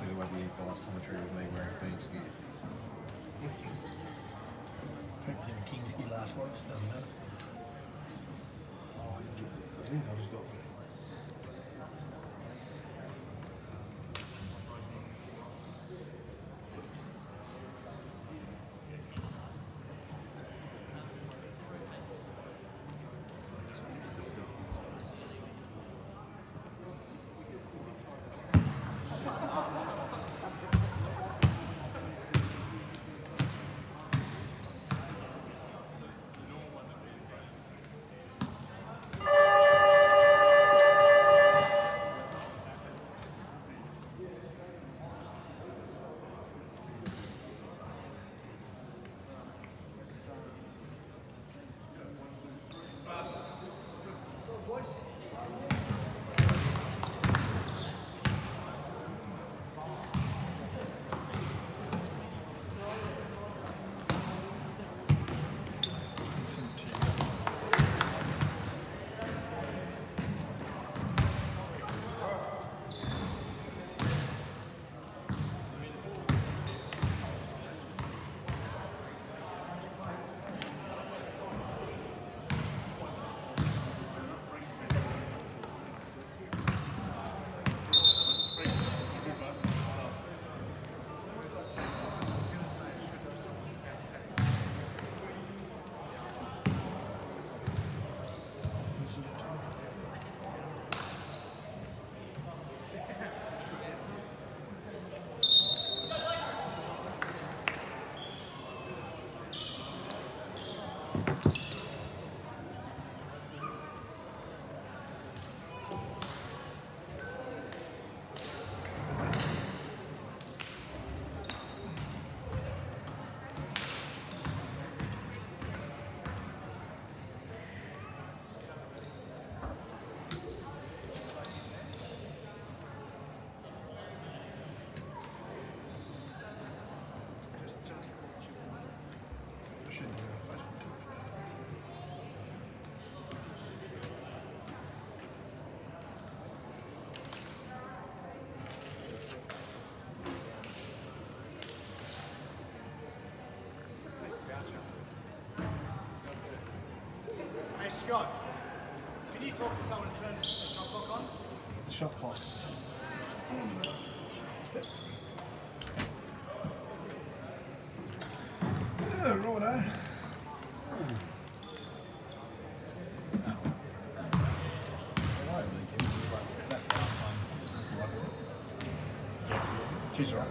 the way the equalised commentary with me wearing Phoenix gear. Pep's in a King's gear last week, so it doesn't matter. Oh, I think I just got one. Scott, can you talk to someone and turn the shot clock on? Shot clock. Yeah, righto. She's right.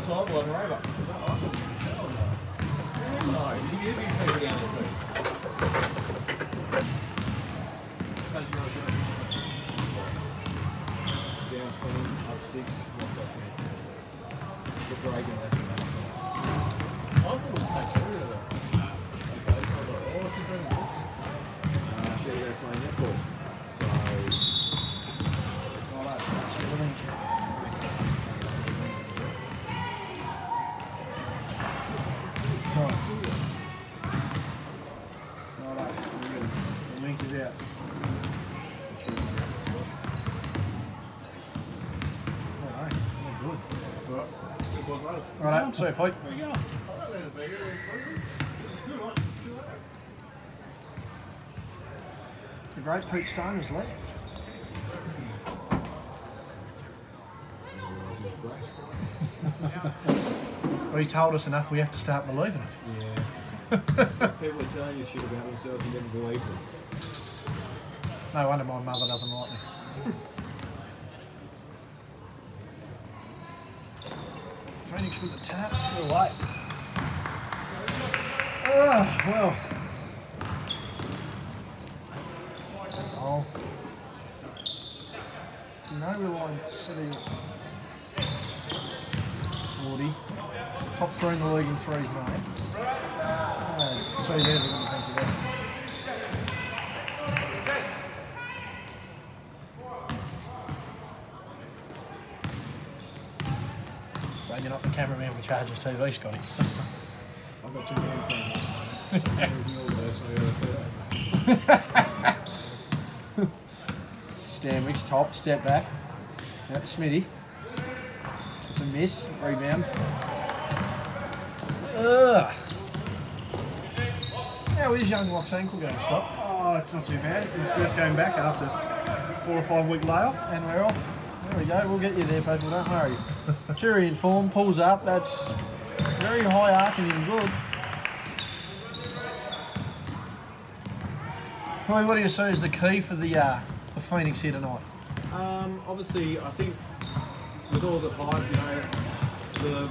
Sideline rover. No, you give me people down the field. Down 20, up 6, what's that? The break in that. I thought it was take care of that. Okay, so I was like, oh, what's he doing? Actually, they're playing netball. So, Right, see you, Pete. there you go. The great Pete Stone has left. Well, he told us enough, we have to start believing it. Yeah. People are telling you shit about themselves and never believe them. No wonder my mother doesn't like me. Phoenix with the tap. We'll wait. Well. Oh. No Reliance City. Top 3 in the league in threes, mate. See there, the defensive end. Glad you're not the cameraman for Chargers TV, Scotty. I've got 2 hands now. Stanwicks, top, step back. Yep, Smithy. It's a miss, rebound. Ugh. How is young Locke's ankle going, Scott? Oh, it's not too bad. It's his first game back after 4 or 5 week layoff. And we're off. There we go, we'll get you there, people, don't worry. Cherry in form, pulls up, that's very high arcing and good. Roy, what do you see as the key for the Phoenix here tonight? Obviously, I think with all the hype, you know, the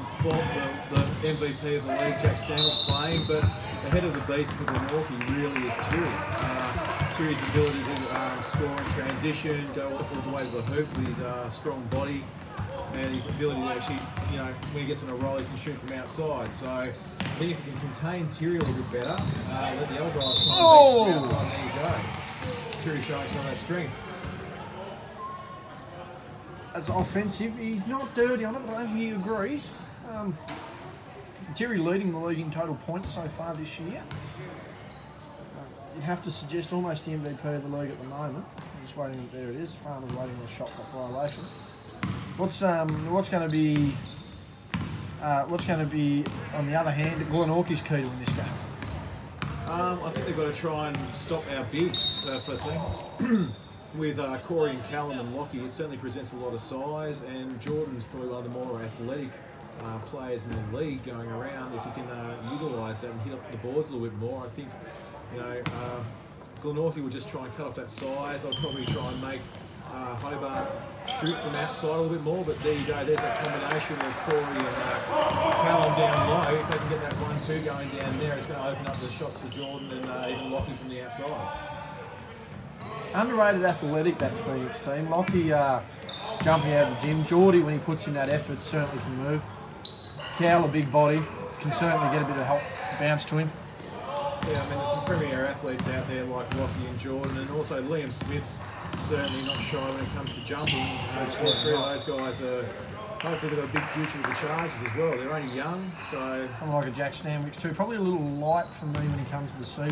MVP of the league, Jack Stanley's playing, but the head of the beast for Glenorchy really is Cherry. Cherry's ability to score in transition, go all the way to the hoop with his strong body, and his ability to actually, you know, when he gets on a roll, he can shoot from outside. So I think if he can contain Cherry a little bit better, let the other guys try and beat from outside, there you go. Cherry showing some of that strength. That's offensive. He's not dirty on it, but I don't think he agrees. Terry leading the league in total points so far this year. You'd have to suggest almost the MVP of the league at the moment. I'm just waiting. There it is. Farmer's waiting on a shot clock violation. What's going to be on the other hand Glenorchy's key to win this game? I think they've got to try and stop our bigs for things. With Corey and Callum and Lockie, it certainly presents a lot of size, and Jordan's probably one of the more athletic players in the league going around. If he can utilise that and hit up the boards a little bit more, I think, you know, Glenorchy would just try and cut off that size. I'll probably try and make Hobart shoot from outside a little bit more, but there you go, there's that combination of Corey and Callum down low. If they can get that 1-2 going down there, it's going to open up the shots for Jordan and even Lockie from the outside. Underrated athletic, that Phoenix team. Lockie jumping out of the gym. Geordie, when he puts in that effort, certainly can move. Cowell, a big body, can certainly get a bit of help bounce to him. Yeah, I mean, there's some premier athletes out there like Lockie and Jordan, and also Liam Smith's certainly not shy when it comes to jumping. All 3 of those guys are, hopefully they've got a big future with the Chargers as well. They're only young, so... I'm like a Jack Stanwicks too. Probably a little light for me when he comes to the sea.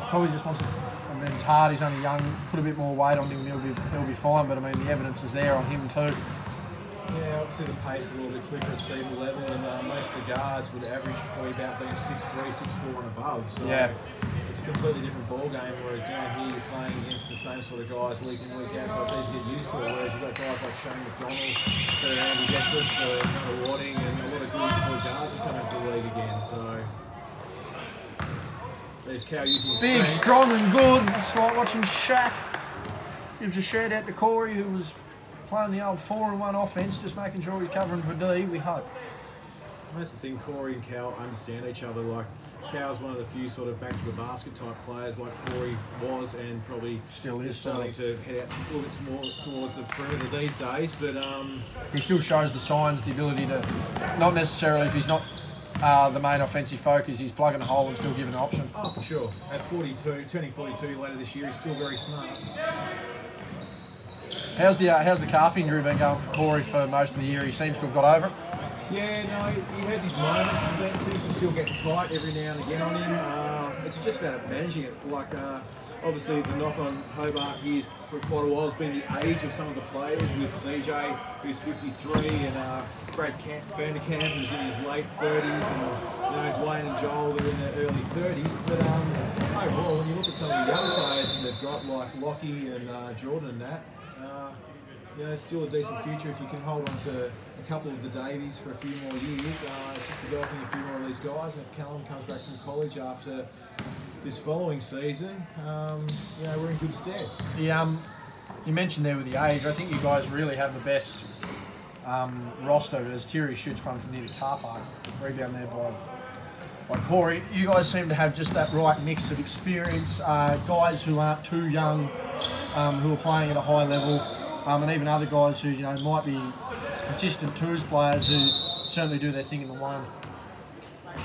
Probably just wants to... I mean, it's hard, he's only young, put a bit more weight on him, he'll be fine, but I mean, the evidence is there on him too. Yeah, obviously the pace is a little bit quicker at season level, and most of the guards would average probably about being 6'3", 6'4", and above. So yeah, it's a completely different ball game. Whereas down here you're playing against the same sort of guys week in, week out, so it's easy to get used to it. Whereas you've got guys like Shane McDonald, Andy Gettis, Wadding, and a lot of good guards are coming to the league again. So there's Cow using his big, strong, and good. It's like watching Shaq. Gives a shout out to Corey, who was playing the old 4-and-1 offense, just making sure he's covering for D, we hope. And that's the thing, Corey and Cal understand each other. Like, Cal's one of the few sort of back to the basket type players like Corey was, and probably still is starting to head out a little bit more towards the perimeter these days. But he still shows the signs, the ability to, not necessarily if he's not the main offensive focus, he's plugging a hole and still giving an option. Oh, for sure. At 42, turning 42 later this year, he's still very smart. How's the calf injury been going for Corey for most of the year? He seems to have got over it. Yeah, no, he has his moments. It seems to still get tight every now and again on him. It's just about managing it. Like, obviously, the knock on Hobart here for quite a while has been the age of some of the players, with CJ, who's 53, and Brad Vanderkamp, who's in his late 30s, and Dwayne and Joel, they're in their early 30s. But overall, when you look at some of the young players that they've got, like Lockie and Jordan and that, still a decent future if you can hold on to a couple of the Davies for a few more years. It's just developing a few more of these guys, and if Callum comes back from college after this following season, we're in good stead. You mentioned there with the age, I think you guys really have the best roster, as Terry shoots one from near the car park. Rebound there by Corey. You guys seem to have just that right mix of experience, guys who aren't too young, who are playing at a high level, and even other guys who might be consistent twos players who certainly do their thing in the one.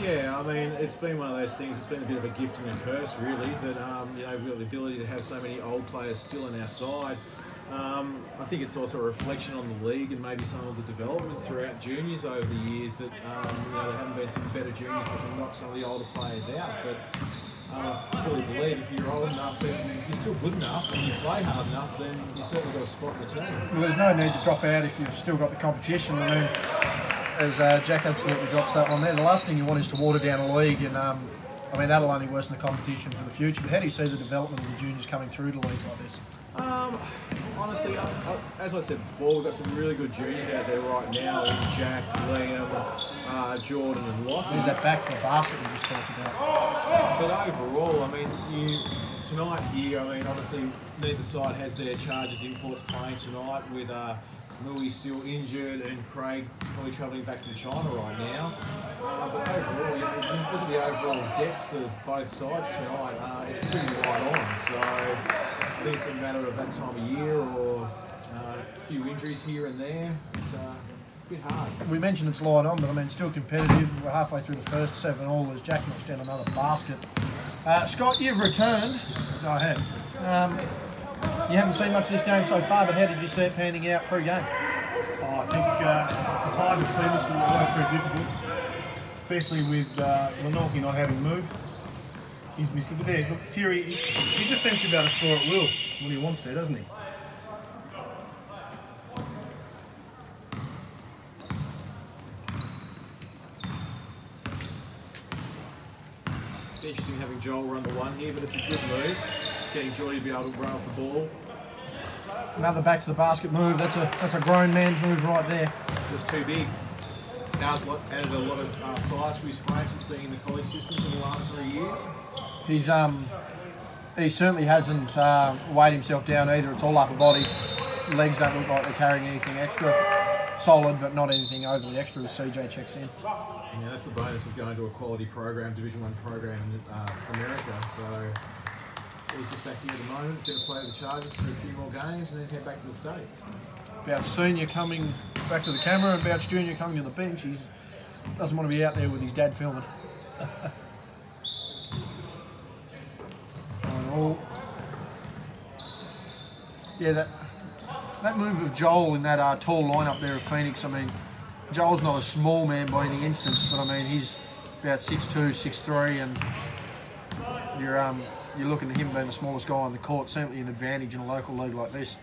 Yeah, I mean, it's been one of those things. It's been a bit of a gift and a curse, really. That you know, the ability to have so many old players still in our side. I think it's also a reflection on the league and maybe some of the development throughout juniors over the years. That you know, there haven't been some better juniors that can knock some of the older players out. But I fully believe if you're old enough and if you're still good enough and you play hard enough, then you certainly got a spot in the team. Well, there's no need to drop out if you've still got the competition. I mean, as Jack absolutely drops that one there, the last thing you want is to water down a league, and I mean, that'll only worsen the competition for the future. But how do you see the development of the juniors coming through to leagues like this? Honestly, as I said before, we've got some really good juniors out there right now in Jack, Liam, Jordan and Lockie. There's that back to the basket we just talked about. But overall, I mean, tonight here, I mean, obviously neither side has their charges imports playing tonight with Louis still injured and Craig probably travelling back from China right now. But overall, you know, look at the overall depth of both sides tonight. It's pretty right on. So I think it's a matter of that time of year or a few injuries here and there. It's a bit hard. We mentioned it's light on, but I mean, still competitive. We're halfway through the first 7 all as Jack knocks down another basket. Scott, you've returned. I have. You haven't seen much of this game so far, but how did you see it panning out pre-game? I think for hard defenders will be always pretty difficult, especially with Glenorchy not having moved. He's missed it. But there, look, Thierry, he just seems to be able to score at will when he wants to, doesn't he? It's interesting having Joel run the one here, but it's a good move. Getting Joy to be able to run off the ball. Another back to the basket move. That's a grown man's move right there. Just too big. Now added a lot of size to his frame since being in the college system for the last 3 years. He certainly hasn't weighed himself down either. It's all upper body. Legs don't look like they're carrying anything extra. Solid, but not anything overly extra as CJ checks in. Yeah, that's the bonus of going to a quality program, Division 1 program in America. So he's just back here at the moment, going to play the Chargers for a few more games and then head back to the States. About senior coming back to the camera and about junior coming to the bench. He doesn't want to be out there with his dad filming. Yeah, that move of Joel in that tall lineup there of Phoenix, I mean, Joel's not a small man by any instance, but I mean, he's about 6'2", 6'3", and you're looking at him being the smallest guy on the court, certainly an advantage in a local league like this.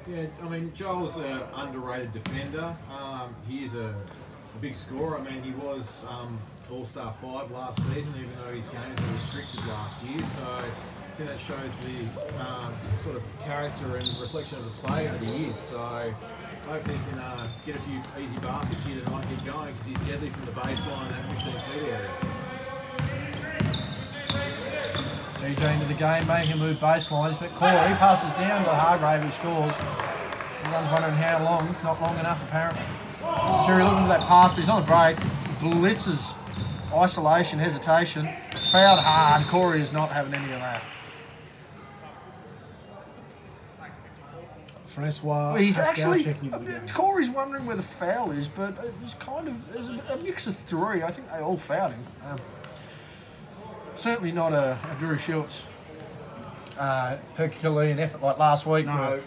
Yeah, I mean, Joel's an underrated defender. He is a big scorer. I mean, he was All-Star 5 last season, even though his games were restricted last year. So I think that shows the sort of character and reflection of the player that he is. So hopefully he can get a few easy baskets here tonight and get going because he's deadly from the baseline and 15-feet area. CJ into the game, making a move baseline. But Corey passes down to Hargrave, who scores. Everyone's wondering how long. Not long enough, apparently. Cherry looking for that pass, but he's on a break. Blitzes, isolation, hesitation. Fouled hard. Corey is not having any of that. Francois, He's actually. checking into the game. Corey's wondering where the foul is, but it's kind of. There's a mix of 3. I think they all fouled him. Certainly not a Drew Schultz Herculean effort like last week. No.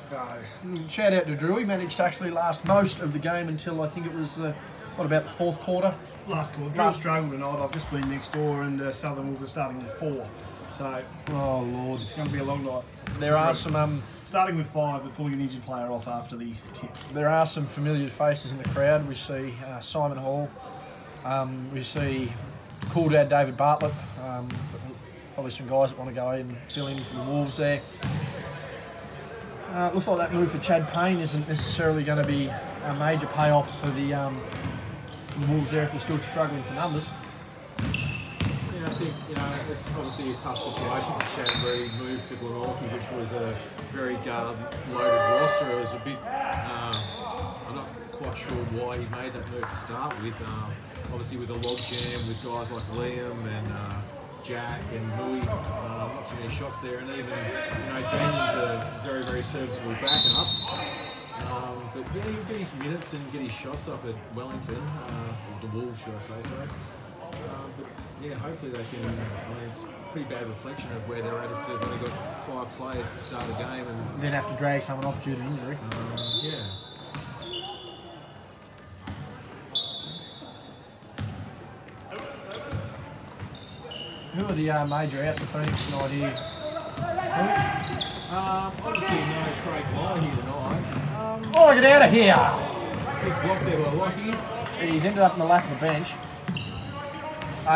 Shout out to Drew. He managed to actually last most of the game until I think it was, what about the 4th quarter? Last quarter. Drew struggled tonight. I've just been next door and Southern Wolves are starting with 4. So, oh Lord, it's going to be a long night. There are some starting with 5, but pulling an injured player off after the tip. There are some familiar faces in the crowd. We see Simon Hall. We see cool dad David Bartlett. Probably some guys that want to go in and fill in for the Wolves there. Looks like that move for Chad Payne isn't necessarily going to be a major payoff for the Wolves there if they're still struggling for numbers. Yeah, I think it's obviously a tough situation for Chad where he moved to Glenorchy, which was a very guard-loaded roster. It was a bit. I'm not quite sure why he made that move to start with. Obviously, with a logjam with guys like Liam and Jack and Louis, not too many shots there, and even Daniel's a very, very serviceable backup. But yeah, he'll get his minutes and get his shots up at Wellington, or the Wolves, should I say so. But yeah, hopefully they can. I mean, it's a pretty bad reflection of where they're at if they've only got 5 players to start a game and then have to drag someone off due to injury. yeah. Who are the major outs for Phoenix tonight here? Obviously, no Craig Moore here tonight. Oh, get out of here! Big block there by Lockie. He's ended up in the lap of the bench.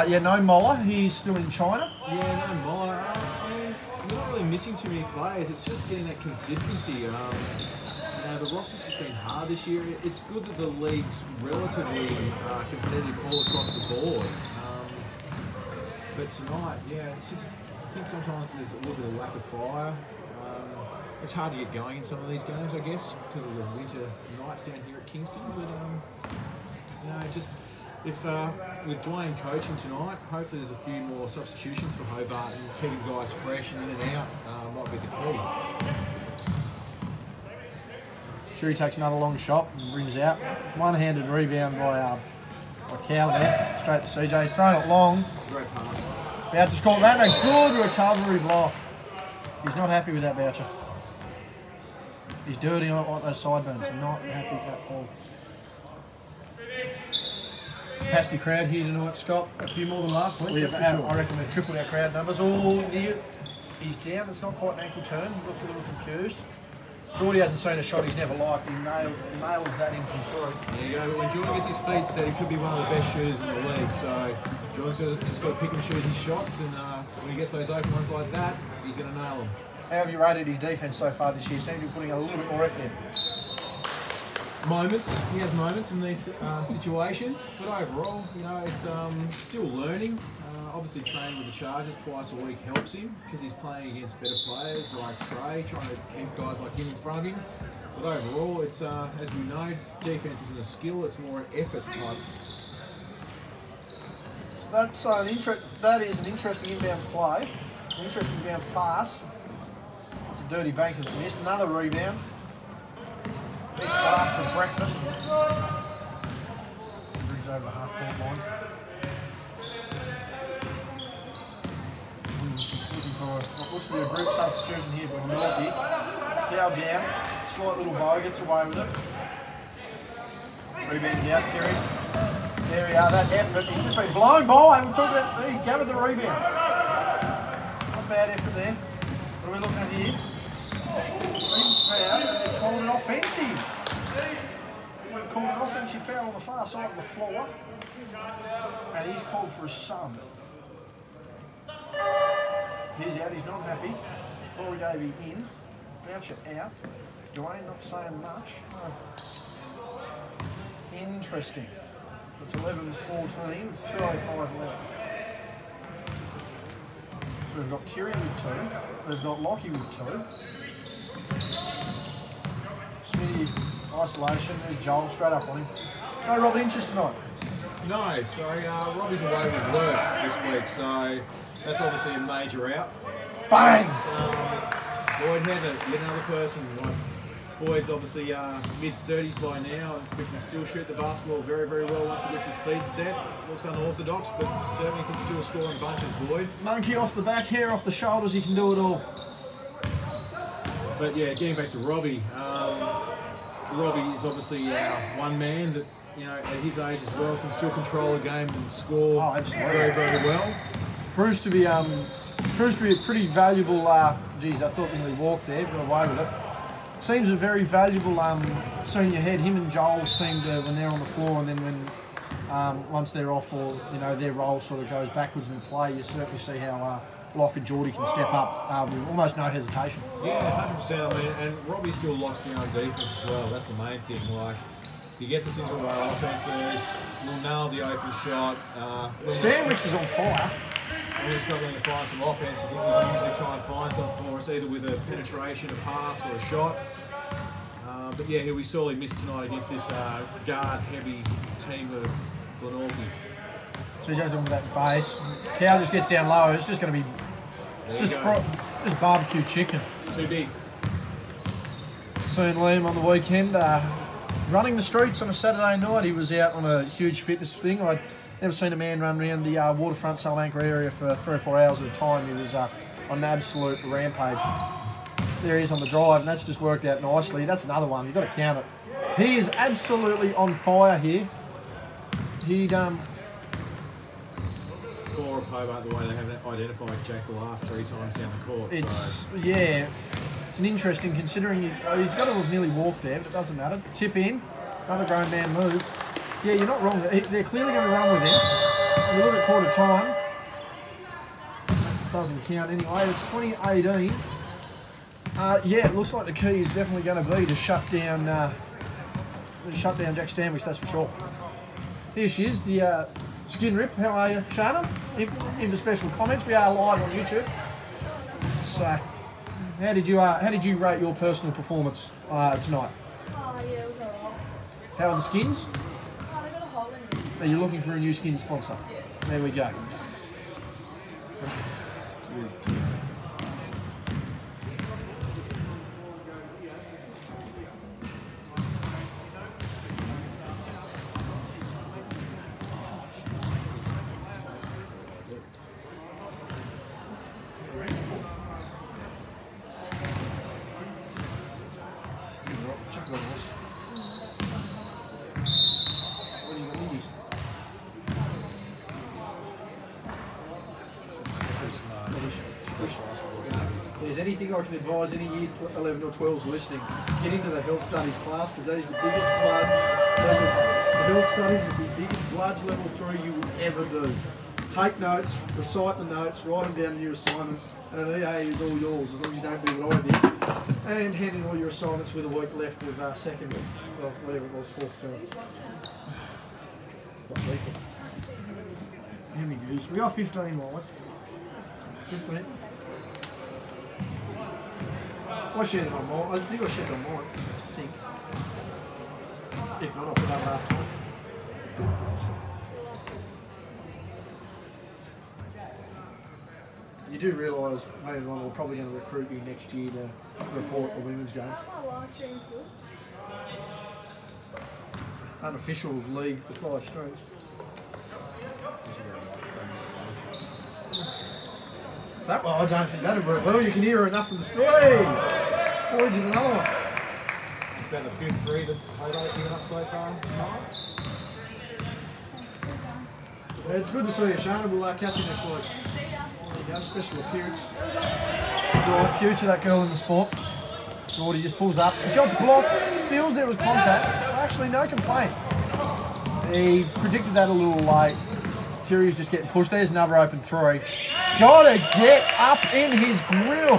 Yeah, no Moller. He's still in China. Yeah, no Moore. We're not really missing too many players. It's just getting that consistency. You know, the roster's just been hard this year. It's good that the league's relatively competitive all across the board. But tonight, yeah, it's just, I think sometimes there's a little bit of lack of fire. It's hard to get going in some of these games, I guess, because of the winter nights down here at Kingston. But, you know, just if with Dwayne coaching tonight, hopefully there's a few more substitutions for Hobart and keeping guys fresh and in and out might be the key. Fury takes another long shot and brings out. One-handed rebound by Cow there. Straight to CJ. He's thrown it long. Great pass. About to score that. A good recovery block. He's not happy with that, Boucher. He's dirty on those sideburns. Not happy at all. Capacity crowd here tonight, Scott. A few more than last week. We have, that's for sure. I reckon we've tripled our crowd numbers. Oh, he's down. It's not quite an ankle turn. He looked a little confused. Geordie hasn't seen a shot he's never liked. He nails that in from three. There you go. When Jordan gets his feet set, he could be one of the best shooters in the league. So Jordan's just got to pick and choose his shots, and when he gets those open ones like that, he's going to nail them. How have you rated his defence so far this year? Seems to be putting a little bit more effort in. Moments. He has moments in these situations, but overall, you know, it's still learning. Obviously, training with the Chargers twice a week helps him because he's playing against better players like Trey, trying to keep guys like him in front of him. But overall, it's as we know, defense isn't a skill; it's more an effort type. That is an interesting inbound play, an interesting inbound pass. It's a dirty bank that missed. Another rebound. Next pass for breakfast. Brings over the half-court line. Looking for what looks to be a group substitution here for Glenorchy. Cow down. Slight little bow, gets away with it. Rebound out, Terry. There we are, that effort. He's just been blown by. We've talked about, he gathered the rebound. Not bad effort there. What are we looking at here? They've called it offensive. We've called it offensive foul on the far side of the floor. And he's called for a sub. He's out, he's not happy. Corey Davey in. Boucher out. Dwayne not saying much. Interesting. It's 11-14, 2:05 left. So we've got Terry with 2. We've got Lockie with 2. Smitty, isolation. There's Joel straight up on him. No Rob Inches tonight. No, sorry, Robbie's away with work this week, so that's obviously a major out. Bang! Boyd Heather, yet another person. Boyd's obviously mid-30s by now, but can still shoot the basketball very, very well once he gets his feet set. Looks unorthodox, but certainly can still score in bunches, Boyd. Monkey off the back, hair off the shoulders, he can do it all. But yeah, getting back to Robbie, Robbie is obviously one man that, you know, at his age as well, can still control a game and score very, very well. Proves to be a pretty valuable, geez, I thought he walked there, got away with it. Seems a very valuable senior head. Him and Joel seem to, when they're on the floor and then when once they're off or, you know, their role sort of goes backwards in the play, you certainly see how Locke and Geordie can step up with almost no hesitation. Yeah, 100%. I mean, and Robbie still locks down defense as well. That's the main thing. Like, he gets us into our offenses, we'll nail the open shot. Stanwich is on fire. When we're struggling to find some offense, we can usually try and find something for us, either with a penetration, a pass, or a shot. But yeah, we sorely missed tonight against this guard-heavy team of Glenorchy. So he goes in with that base. Cow just gets down low. It's just going to be just barbecue chicken. Too big. Seen Liam on the weekend. running the streets on a Saturday night. He was out on a huge fitness thing. I'd never seen a man run around the waterfront Salamanca area for 3 or 4 hours at a time. He was on an absolute rampage. There he is on the drive, and that's just worked out nicely. That's another one. You've got to count it. He is absolutely on fire here. He'd Core of Hobart, the way they haven't identified Jack the last 3 times down the court. Yeah, it's an interesting considering he's got to have nearly walked there, but it doesn't matter. Tip in, another grown man move. Yeah, you're not wrong. They're clearly going to run with him. When you look at quarter time, this doesn't count anyway. It's 2018. Yeah, it looks like the key is definitely going to be to shut down Jack Stanwicks, that's for sure. Here she is, the Skin Rip. How are you, Shana? Into special comments. We are live on YouTube. So, how did you rate your personal performance tonight? Oh, yeah, it was alright. How are the skins? Oh, they got a hole in it. Are you looking for a new skin sponsor? Yes. There we go. If there's anything I can advise any year 11 or 12s listening, get into the health studies class because that is the biggest bludge level. The health studies is the biggest bludge level 3 you will ever do. Take notes, recite the notes, write them down in your assignments, and an EA is all yours as long as you don't do what I did. And hand in all your assignments with a week left of second week, or whatever it was, 4th term. How many views? We are 15 live. 15. I shared it on mine. I think I shared it on mine. I think. If not, I'll put it up after. You do realise later on we're probably going to recruit you next year to report the women's game. Oh, live stream's good. Unofficial league with 5 streams. That one, I don't think that'd work well. You can hear her enough from the street. Points in another one. It's about the 5th 3 that Hobart given up so far. It's good to see you, Shana. We'll catch you next week. There you go, special appearance. Right, future that girl in the sport. Gordy just pulls up. Got the block, feels there was contact. Actually, no complaint. He predicted that a little late. Terry's just getting pushed. There's another open 3. Gotta get up in his grill.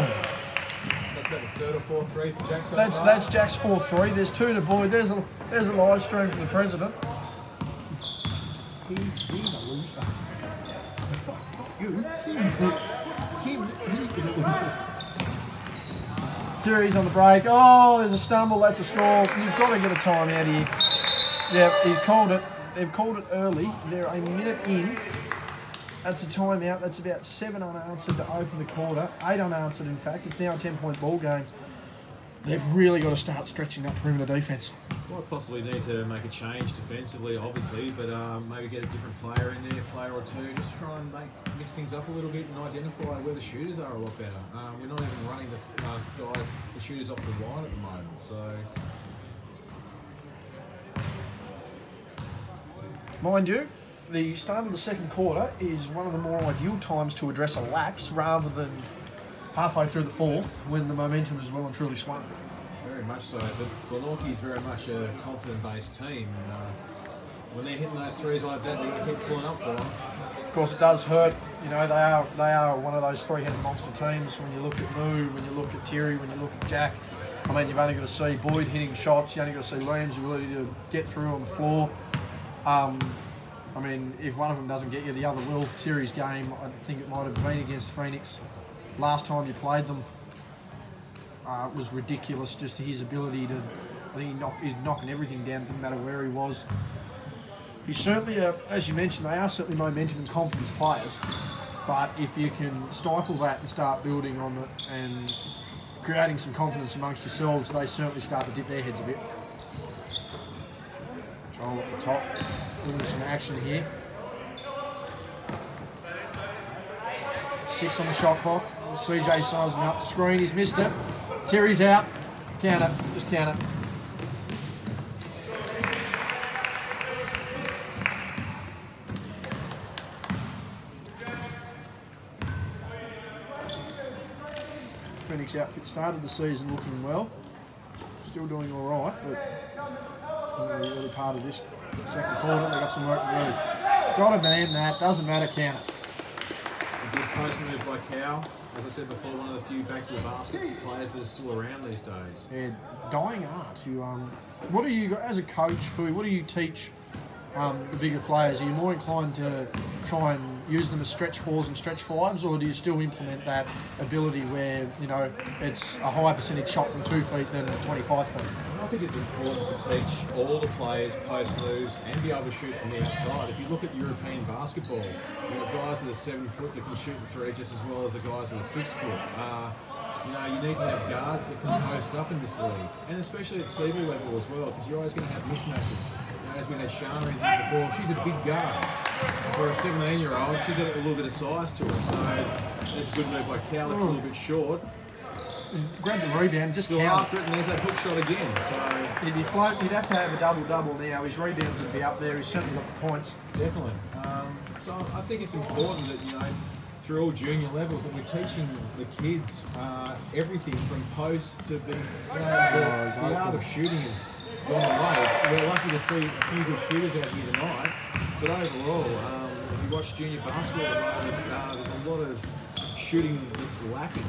That's about the 3rd or 4th 3 for Jack so far. That's Jack's 4th 3. There's 2 to Boyd. There's a live stream from the president. He's a loser. He is a loser. Terry's on the break. Oh, there's a stumble. That's a score. You've got to get a timeout here. Yeah, he's called it. They've called it early. They're a minute in. That's a timeout. That's about 7 unanswered to open the quarter. 8 unanswered, in fact. It's now a 10-point ball game. They've really got to start stretching that perimeter defence. Quite possibly need to make a change defensively, obviously, but maybe get a different player in there, player or two, just try and mix things up a little bit and identify where the shooters are a lot better. We're not even running the shooters off the line at the moment, so... Mind you, the start of the second quarter is one of the more ideal times to address a lapse rather than halfway through the 4th when the momentum is well and truly swung. Very much so, but Glenorchy is very much a confident-based team. When they're hitting those threes like that, they're going to keep pulling up for them. Of course, it does hurt. You know, they are one of those 3-headed monster teams. When you look at Moo, when you look at Terry, when you look at Jack, I mean, you've only got to see Boyd hitting shots. You only got to see Liam's ability to get through on the floor. I mean, if one of them doesn't get you, the other will. Terry's game, I think it might have been against Phoenix. Last time you played them was ridiculous, just his ability to, I think he's knocking everything down, no matter where he was. He's certainly, as you mentioned, they are certainly momentum and confidence players, but if you can stifle that and start building on it and creating some confidence amongst yourselves, they certainly start to dip their heads a bit. Roll at the top. Looking for some action here. 6 on the shot clock. CJ sizing up the screen. He's missed it. Terry's out. Count it. Just count it. Phoenix outfit started the season looking well. Still doing all right, but in the early part of this second quarter, they've got some work to do. Got to man that. Doesn't matter. Count it. It's a good post move by Cow. As I said before, one of the few back to the basket players that are still around these days. Yeah, dying art. You what do you, as a coach, what do you teach the bigger players? Are you more inclined to try and use them as stretch fours and stretch fives, or do you still implement that ability where, you know, it's a higher percentage shot from 2 feet than 25 feet? I think it's important to teach all the players post moves and be able to shoot from the outside. If you look at European basketball, you've got guys that are 7 foot that can shoot the three just as well as the guys that are 6 foot. You know, you need to have guards that can post up in this league, and especially at CB level as well, because you're always going to have mismatches. You know, as we had Shana in here before, she's a big guard. For a 17-year-old, she's got a little bit of size to her, so there's a good move by Cal, it's a little bit short. Grab the rebound, just Still count after it, and there's that hook shot again. So If you float, you'd have to have a double-double now. His rebounds would be up there. He's certainly got the points. definitely. So I think it's important that, you know, through all junior levels, that we're teaching the kids everything from post to the art of shooting has gone away. We're lucky to see a few good shooters out here tonight, but overall, if you watch junior basketball at the moment, there's a lot of shooting that's lacking.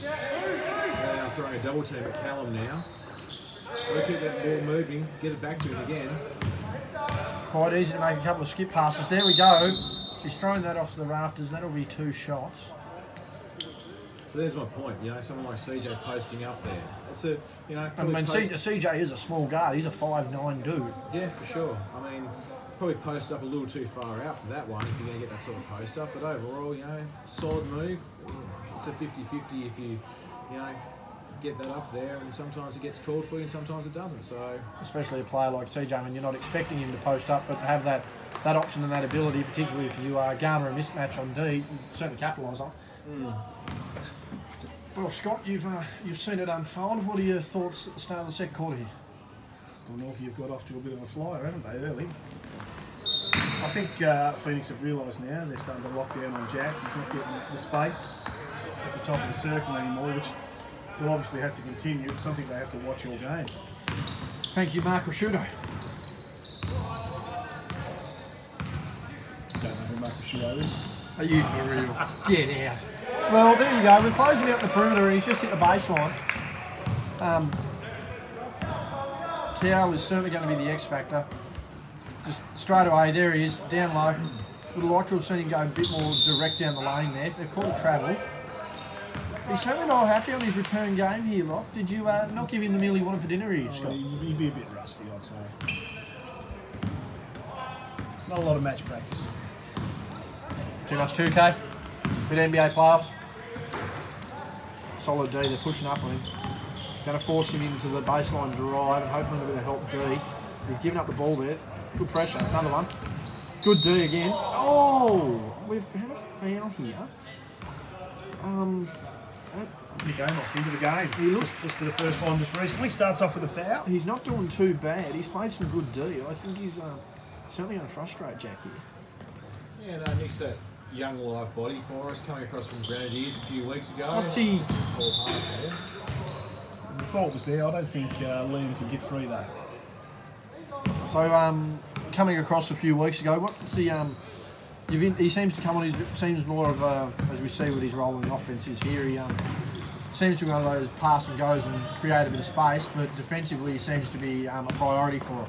They are throwing a double team at Callum now. Got to keep that ball moving, get it back to him again. Quite easy to make a couple of skip passes. There we go. He's throwing that off the rafters. That'll be 2 shots. So there's my point, you know, someone like CJ posting up there. It's a, you know, I mean, CJ is a small guard. He's a 5'9" dude. yeah, for sure. I mean, probably post up a little too far out for that one if you're going to get that sort of post up. But overall, you know, solid move. It's a 50-50 if you know, get that up there, and sometimes it gets called for you and sometimes it doesn't. So Especially a player like CJ, I mean, you're not expecting him to post up, but have that option and that ability, particularly if you garner a mismatch on D, you certainly capitalise on. Well, Scott, you've seen it unfold. What are your thoughts at the start of the second quarter here? Glenorchy have got off to a bit of a flyer, haven't they, early? I think Phoenix have realised now they're starting to lock down on Jack. He's not getting the space at the top of the circle anymore, which will obviously have to continue. It's something they have to watch all game. Thank you, Mark Rashudo. Don't know who Marcus Shiro is. Are you for real? Get out. Well, there you go. We've closed him out the perimeter and he's just hit the baseline. Cow is certainly going to be the X factor. Just straight away, there he is, down low. Would have liked to have seen him go a bit more direct down the lane there. They've called travel. He's certainly not happy on his return game here, Locke. Did you not give him the meal he wanted for dinner here, Scott? He'd be a bit rusty, I'd say. Not a lot of match practice. Too much 2K? Bit NBA playoffs. Solid D, they're pushing up on him. Going to force him into the baseline drive and hopefully a bit of help D. He's giving up the ball there. Good pressure, another one. Good D again. Oh, we've had a foul here. Nick Amos into the game. He looks just for the first time just recently. Starts off with a foul. He's not doing too bad. He's played some good D. I think he's certainly going to frustrate Jack here. yeah, no, Nick's that young live body for us, coming across from Grenadiers a few weeks ago. What's he? Ball pass there. The fault was there. I don't think Liam can get free though. So, coming across a few weeks ago, what's the he seems to come on. He seems more of a, as we see with his role in the offense is here. He seems to be one of those pass and goes and create a bit of space, but defensively he seems to be a priority for him.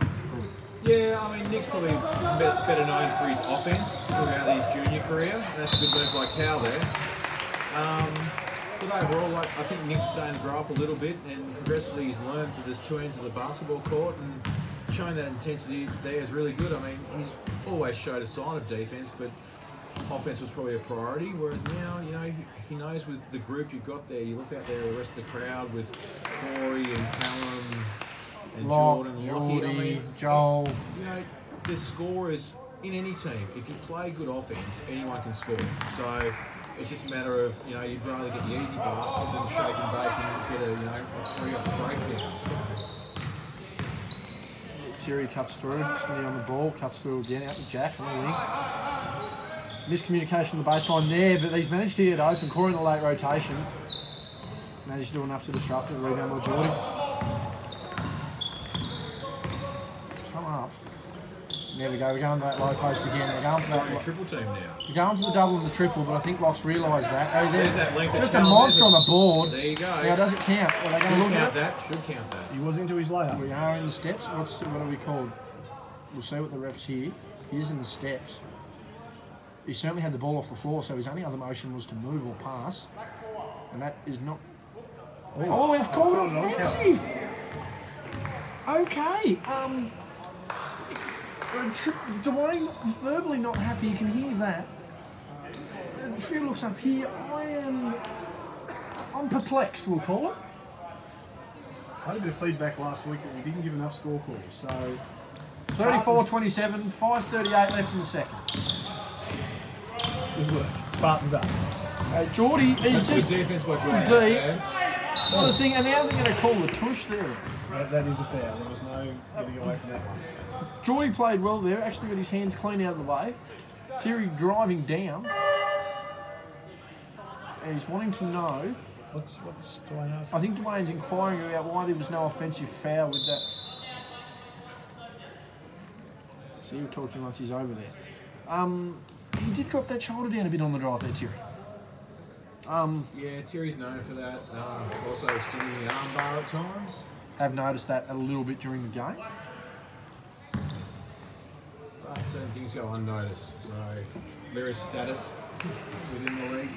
Yeah, I mean, Nick's probably better known for his offense throughout his junior career. That's a good move by Cal there. But overall, I think Nick's starting to grow up a little bit, and progressively he's learned that there's 2 ends of the basketball court, and showing that intensity there is really good. I mean, he's always showed a sign of defense, but offense was probably a priority, whereas now, you know, he knows with the group you've got there, you look out there, the rest of the crowd with Corey and Callum and Lock, Jordan, Geordie, Lockie. I mean, Joel. you know, the scorers in any team, if you play good offense, anyone can score. So it's just a matter of, you know, you'd rather get the easy basket than shake and bake and get a, you know, a 3 off the breakdown. So, Terry cuts through, Smitty on the ball, cuts through again out to Jack on the wing. Miscommunication on the baseline there, but he's managed to get open. Corey in the late rotation. Managed to do enough to disrupt it. Rebound by Geordie. It's come up. There we go. We're going for that low post again. They're going for that triple team now. We're going for the double and the triple, but I think Locke's realised that. Oh, There's that length of just a talent, monster on isn't the board. There you go. Now, does it count? Well, they're going to Should look count at it. that. Should count that. He was into his layup. We are in the steps. What are we called? We'll see what the ref's here. He is in the steps. He certainly had the ball off the floor, so his only other motion was to move or pass. And that is not... Oh, we've called offensive! Okay. Dwayne verbally not happy, you can hear that. A few looks up here. I'm perplexed, we'll call it. I had a bit of feedback last week that we didn't give enough score calls, so... 34-27, 5:38 left in the second. Good work. Spartans up. Geordie is That's just good defense by Jordan. deep. The thing, and now they're going to call the tush there. That is a foul. There was no getting away from that. Geordie played well there, actually got his hands clean out of the way. Terry driving down. And he's wanting to know. What's Dwayne asking? I think Dwayne's inquiring about why there was no offensive foul with that. See, we'll talk to him once he's over there. He did drop that shoulder down a bit on the drive there, Terry. Yeah, Terry's known for that. Also extending the arm bar at times. Have noticed that a little bit during the game. But certain things go unnoticed. So there is status within the league.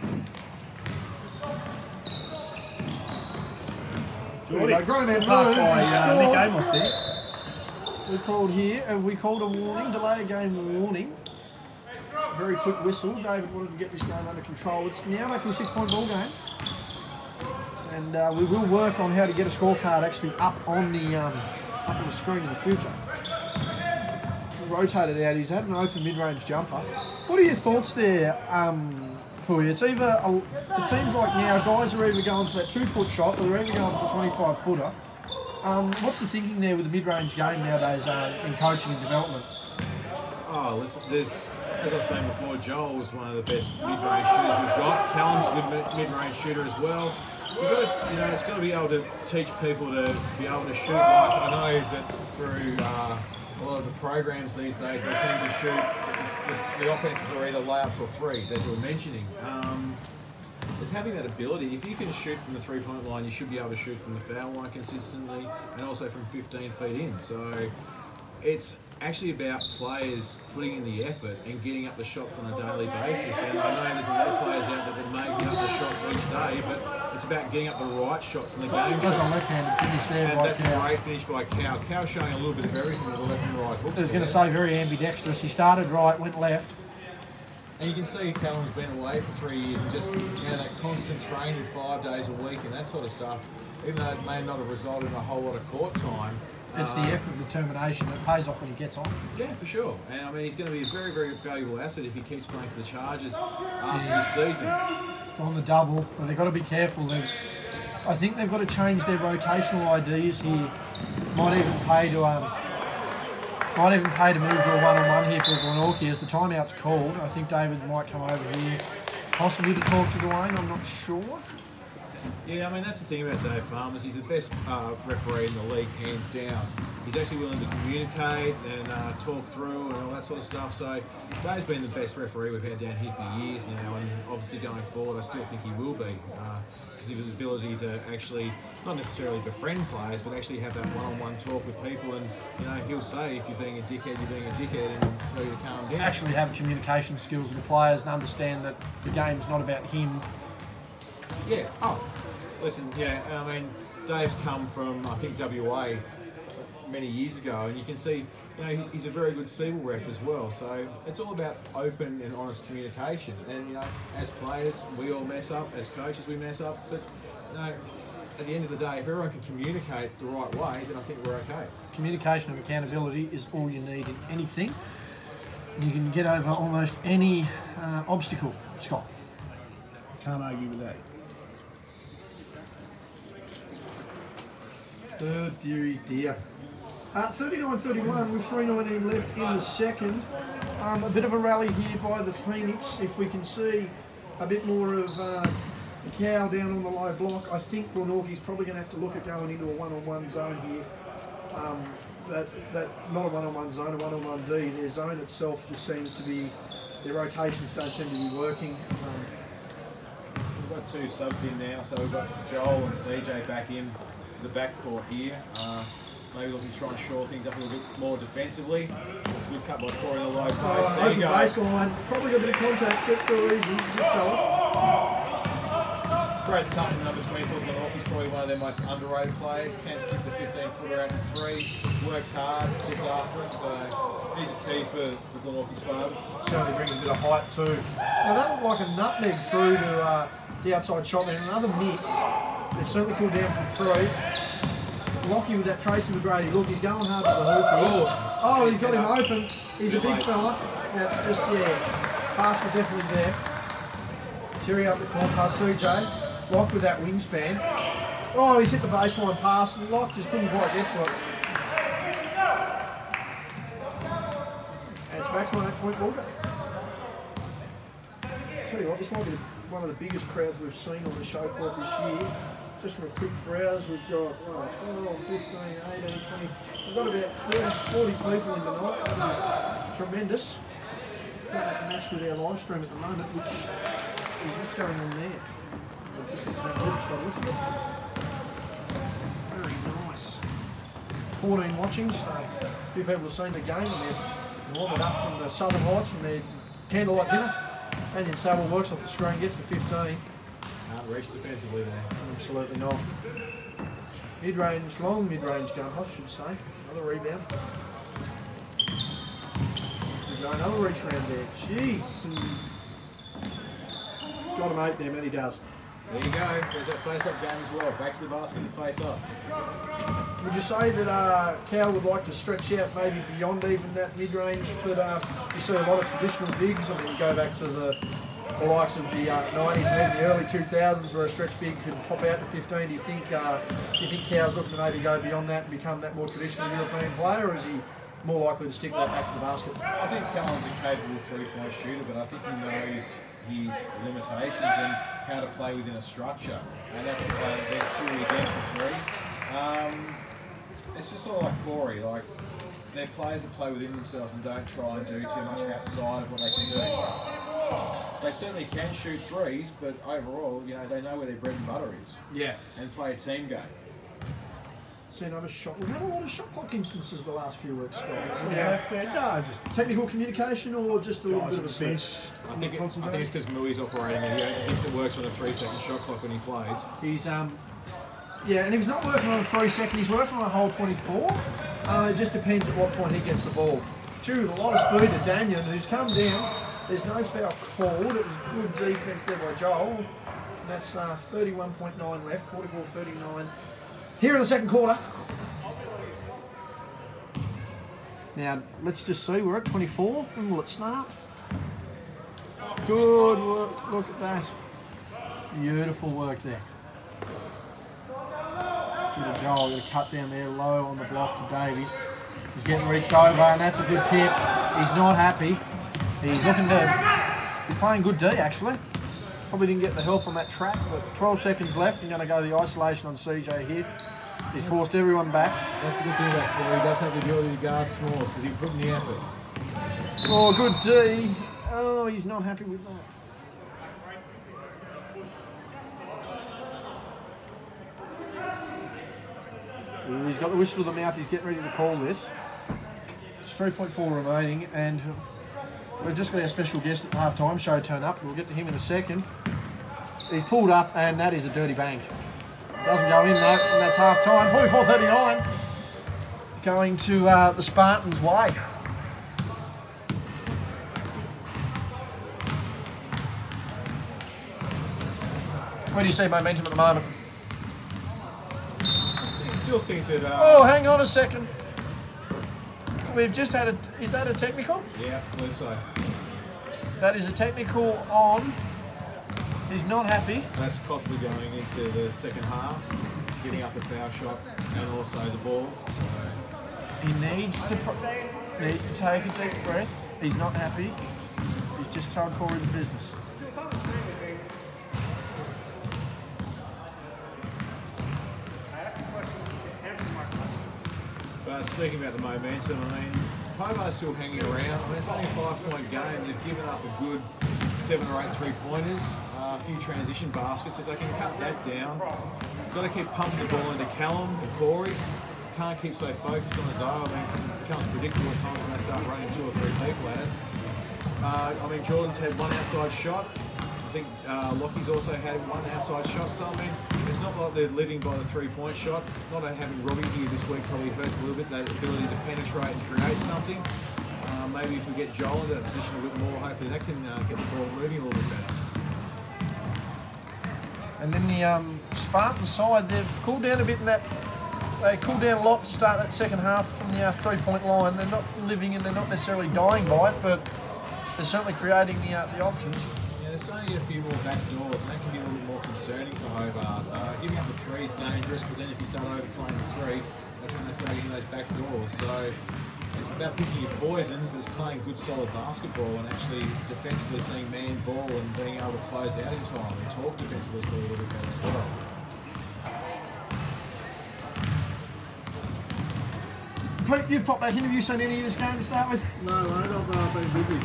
Geordie. Grown man Pass move, by score. Nick Amos there. We called here, have we called a warning, delay a game warning. Very quick whistle. David wanted to get this game under control. It's now back to a 6-point ball game. And we will work on how to get a scorecard actually up on the screen in the future. Rotated out, he's had an open mid-range jumper. What are your thoughts there, Pui? It's either, it seems like now guys are either going for that 2-foot shot or they're either going for the 25-footer. What's the thinking there with the mid-range game nowadays in coaching and development? Oh, listen, there's, as I was saying before, Joel was one of the best mid-range shooters we've got. Callum's a good mid-range shooter as well. You've got to, you know, it's got to be able to teach people to be able to shoot. Like I know that through a lot of the programs these days, they tend to shoot. The offenses are either layups or threes, as you were mentioning. It's having that ability. If you can shoot from the three-point line, you should be able to shoot from the foul line consistently, and also from 15 feet in. So it's actually about players putting in the effort and getting up the shots on a daily basis. And I know there's a lot of players out there that may get up the shots each day, but it's about getting up the right shots in the game. That's a left-handed finish there. And by that's Cow. a great finish by Cow. Cow's showing a little bit of everything with the left and right hooks. I was going to say very ambidextrous. He started right, went left. And you can see Callum's been away for 3 years and just, you know, that constant training 5 days a week and that sort of stuff, even though it may not have resulted in a whole lot of court time. It's the effort and determination that pays off when he gets on. Yeah, for sure. And I mean, he's going to be a very, very valuable asset if he keeps playing for the Chargers after this season. On the double, but they've got to be careful. I think they've got to change their rotational ideas here. Might even pay to move to a one-on-one here for Glenorchy as the timeout's called. I think David might come over here, possibly to talk to Dwayne. I'm not sure. Yeah, I mean, that's the thing about Dave Farmers. He's the best referee in the league, hands down. He's actually willing to communicate and talk through and all that sort of stuff. So Dave's been the best referee we've had down here for years now, and obviously going forward, I still think he will be because of his ability to actually not necessarily befriend players, but actually have that one-on-one talk with people. And you know, he'll say if you're being a dickhead, you're being a dickhead, and tell you to calm down. Actually have communication skills with the players and understand that the game's not about him. Yeah. Oh, listen. Yeah. I mean, Dave's come from I think WA many years ago, and you can see, you know, he's a very good Siebel ref as well. So it's all about open and honest communication. And you know, as players, we all mess up. As coaches, we mess up. But you know, at the end of the day, if everyone can communicate the right way, then I think we're okay. Communication and accountability is all you need in anything. You can get over almost any obstacle, Scott. Can't argue with that. Oh, dearie dear. 39-31 with 3:19 left in the second. A bit of a rally here by the Phoenix. If we can see a bit more of the Cow down on the low block, I think Glenorchy's probably going to have to look at going into a one-on-one zone here. That not a one-on-one zone, a one-on-one D. Their zone itself just seems to be, their rotations don't seem to be working. We've got 2 subs in now, so we've got Joel and CJ back in the backcourt here. Maybe looking to try and shore things up a little bit more defensively. It's a good cut by Corey in the low post. There Open you go. baseline, probably got a bit of contact, get through easy, good fella. Great tough number 24. Glenorchy's probably one of their most underrated players. Can stick the 15-footer out to 3. Works hard, gets after it. So he's a key for the Glenorchy Spartans. Certainly brings a bit of height too. Now that looked like a nutmeg through to the outside shot there. Another miss. They've certainly cooled down from 3. Lockie with that Tracy McGrady. Look, he's going hard to the hoop here. Oh, he's got him open. He's a big fella. That's just, yeah, pass was definitely there. Terry up the corner, past CJ. Lock with that wingspan. Oh, he's hit the baseline pass, and Lock just couldn't quite get to it. And it's back to an 8-point ball game. Tell you what, this might be one of the biggest crowds we've seen on the show court this year. Just from a quick browse, we've got 12, 15, 18, 20. We've got about 30, 40 people in tonight. That is tremendous. Got that match with our live stream at the moment, which is what's going on there. Just gets about looked by the looks of it. Very nice. 14 watching, so a few people have seen the game and they've warmed it up from the Southern Lights and their candlelight dinner. And then Sable works off the screen, gets to 15. Can't reach defensively there. Absolutely not. Mid-range, long mid-range jumper, I should say. Another rebound. We've got another reach round there. Jeez. Got him 8 there, man, he does. There you go. There's that face-up game as well. Back to the basket and face-up. Would you say that Cow would like to stretch out maybe beyond even that mid-range, but you see a lot of traditional bigs? I mean, you go back to the likes of the 90s and even the early 2000s where a stretch big could pop out to 15. Do you think Cow's looking to maybe go beyond that and become that more traditional European player, or is he more likely to stick that back to the basket? I think Callan's a capable 3-point shooter, but I think he knows his limitations and how to play within a structure. And that's the play. There's 2 again for 3. It's just sort of like Corey, like they're players that play within themselves and don't try and do too much outside of what they can do. They certainly can shoot 3s, but overall, you know, they know where their bread and butter is. Yeah. And play a team game. See another shot. We've had a lot of shot clock instances the last few weeks, guys. Yeah, just Technical communication or just a little bit of a bench. switch? I think it's because Mui's operating it. He thinks it works on a 3-second shot clock when he plays. He's yeah, and if he's not working on a 3-second, he's working on a whole 24. It just depends at what point he gets the ball. True, with a lot of speed to Daniel, who's come down. There's no foul called. It was good defense there by Joel. And that's 31.9 left, 44-39. Here in the second quarter. Now, let's just see, we're at 24. When will it start? Good work, look at that. Beautiful work there. Joel, got a cut down there low on the block to Davies. He's getting reached over, and that's a good tip. He's not happy. He's looking to... He's playing good D, actually. Probably didn't get the help on that track, but 12 seconds left. He's going to go the isolation on CJ here. He's forced everyone back. That's the good thing about Corey. He does have the ability to guard smalls because he put in the effort. Oh, good D. Oh, he's not happy with that. Ooh, he's got the whistle of the mouth. He's getting ready to call this. It's 3.4 remaining, and we've just got our special guest at the half-time show turn up. We'll get to him in a second. He's pulled up, and that is a dirty bank. Doesn't go in, though, and that's half-time. 44-39. Going to the Spartans' way. Where do you see momentum at the moment? still think that. Oh, hang on a second. We've just had a. Is that a technical? Yeah, I believe so. That is a technical on. He's not happy. That's costly going into the second half, giving up the foul shot and also the ball. So. He needs to take a deep breath. He's not happy. He's just told Corey the business. But speaking about the momentum, I mean, Hobart's still hanging around. I mean, it's only a 5-point game. They've given up a good 7 or 8 3-pointers, a few transition baskets. If they can cut that down, got to keep pumping the ball into Callum and Corey. Can't keep so focused on the dial, I mean, because it becomes predictable at times when they start running 2 or 3 people at it. I mean, Jordan's had one outside shot. I think Lockie's also had one outside shot. So, I mean, it's not like they're living by the 3-point shot. Not having Robbie here this week probably hurts a little bit, that ability to penetrate and create something. Maybe if we get Joel into that position a bit more, hopefully that can get the ball moving a little bit better. And then the Spartans side, they've cooled down a bit in that. They cooled down a lot to start that second half from the 3-point line. They're not living and they're not necessarily dying by it, but they're certainly creating the options. Yeah, there's only a few more back doors, and that can be a little bit more concerning for Hobart. Giving up the 3 is dangerous, but then if you start overplaying the 3, that's when they start getting those back doors. So it's about picking your poison, but it's playing good, solid basketball and actually defensively seeing man ball and being able to close out in time and talk defensively a little bit better as well. Pete, you've popped back in. Have you seen any of this game to start with? No, mate, I've been busy.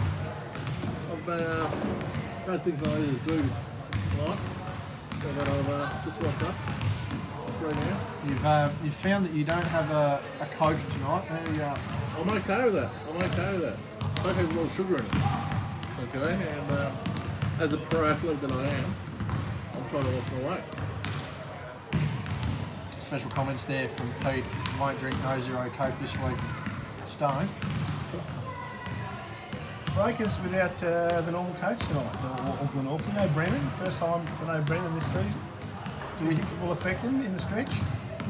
I've had things I needed to do tonight, so that I've just rocked up. I'm free now. You've found that you don't have a Coke tonight. I'm okay with that. Coke has a lot of sugar in it. Okay, and as a pro athlete that I am, I'm trying to watch my weight. Special comments there from Pete. Won't drink no zero Coke this week. Stone. Breakers without the normal coach tonight, or Glenorchy. No Brennan. First time for no Brennan this season. Do we think it will affect him in the stretch?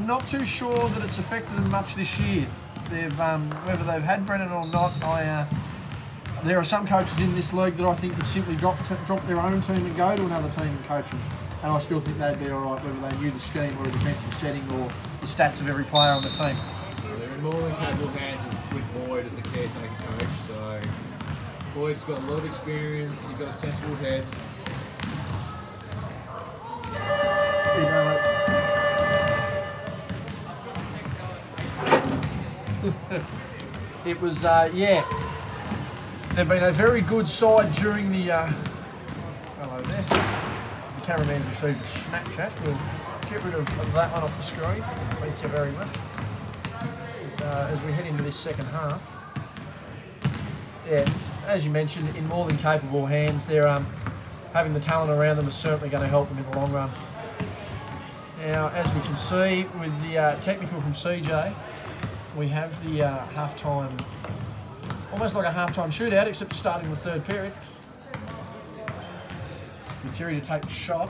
Not too sure that it's affected them much this year. They've whether they've had Brennan or not. There are some coaches in this league that I think would simply drop their own team and go to another team and coach them. And I still think they'd be all right whether they knew the scheme or a defensive setting or the stats of every player on the team. They're in more than capable hands with Boyd as the caretaker coach. So Boyd's got a lot of experience. He's got a sensible head. It was, yeah. They've been a very good side during the. Hello there. The cameraman's received a Snapchat. We'll get rid of that one off the screen. Thank you very much. As we head into this second half, yeah, as you mentioned, in more than capable hands. They're having the talent around them is certainly going to help them in the long run. Now, as we can see with the technical from CJ, we have the half-time, almost like a half-time shootout, except starting the third period. Terry to take the shot.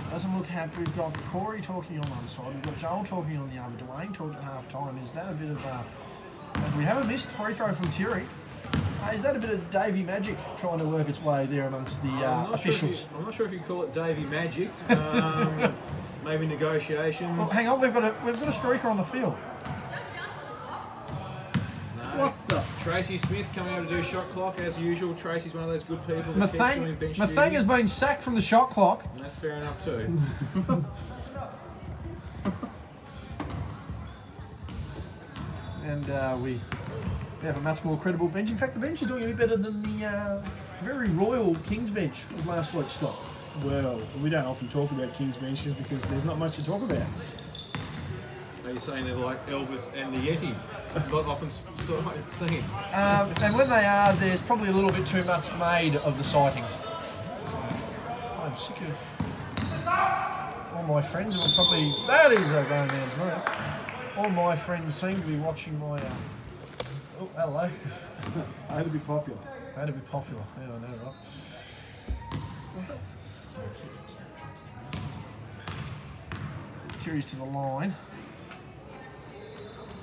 Doesn't look happy. We've got Corey talking on one side, we've got Joel talking on the other, Dwayne talking at half-time. Is that a bit of we have a missed free throw from Terry. Is that a bit of Davy Magic trying to work its way there amongst the officials? I'm not sure if you call it Davy Magic. Maybe negotiations. Well, hang on, we've got a streaker on the field. No. What the? Tracy Smith coming over to do shot clock as usual. Tracy's one of those good people. Mathang has been sacked from the shot clock. And that's fair enough too. And we have a much more credible bench. In fact, the bench is doing a bit better than the very royal Kings bench of last week, Scott. Well, we don't often talk about Kings benches because there's not much to talk about. Are you saying they're like Elvis and the Yeti? Not often seen. And when they are, there's probably a little bit too much made of the sightings. I'm sick of all my friends who are probably... That is a grown man's move. All my friends seem to be watching my... Oh, hello. I had to be popular. I had to be popular. Yeah, I know, right? Terry's to the line.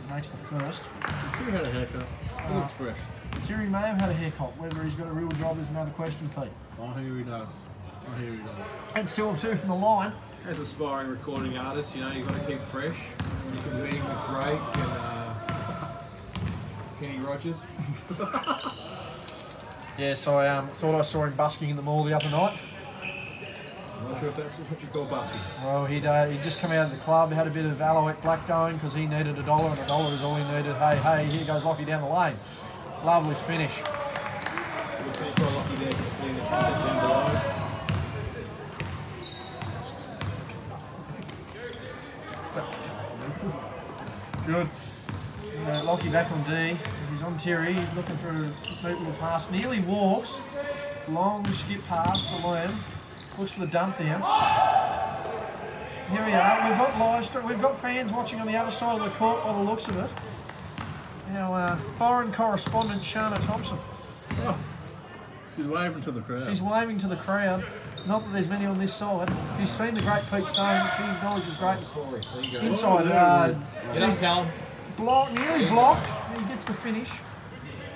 He makes the first. Terry had a haircut. He looks fresh. Terry may have had a haircut. Whether he's got a real job is another question, Pete. I hear he does. I hear he does. It's 2 of 2 from the line. As a aspiring recording artist, you know, you've got to keep fresh. When you're competing with Drake and Kenny Rogers. Yes, I thought I saw him busking in the mall the other night. I'm not sure if that's what you call busking. Well, he'd just come out of the club, had a bit of Alouette Black going because he needed $1 and $1 is all he needed. Hey, here goes Lockie down the lane. Lovely finish. We'll finish by Lockie there, completing the content down below. Good. Lockie back on D. He's on Terry. He's looking for a neat little pass. Nearly walks. Long skip pass to Liam. Looks for the dump down. Here we are. We've got live stream. We've got fans watching on the other side of the court by the looks of it. Our foreign correspondent, Shana Thompson. Oh, she's waving to the crowd. She's waving to the crowd. Not that there's many on this side. She's seen the great Pete Stone. She acknowledges greatness. There you go. Inside. Get up, Callum. Nearly blocked. He gets the finish.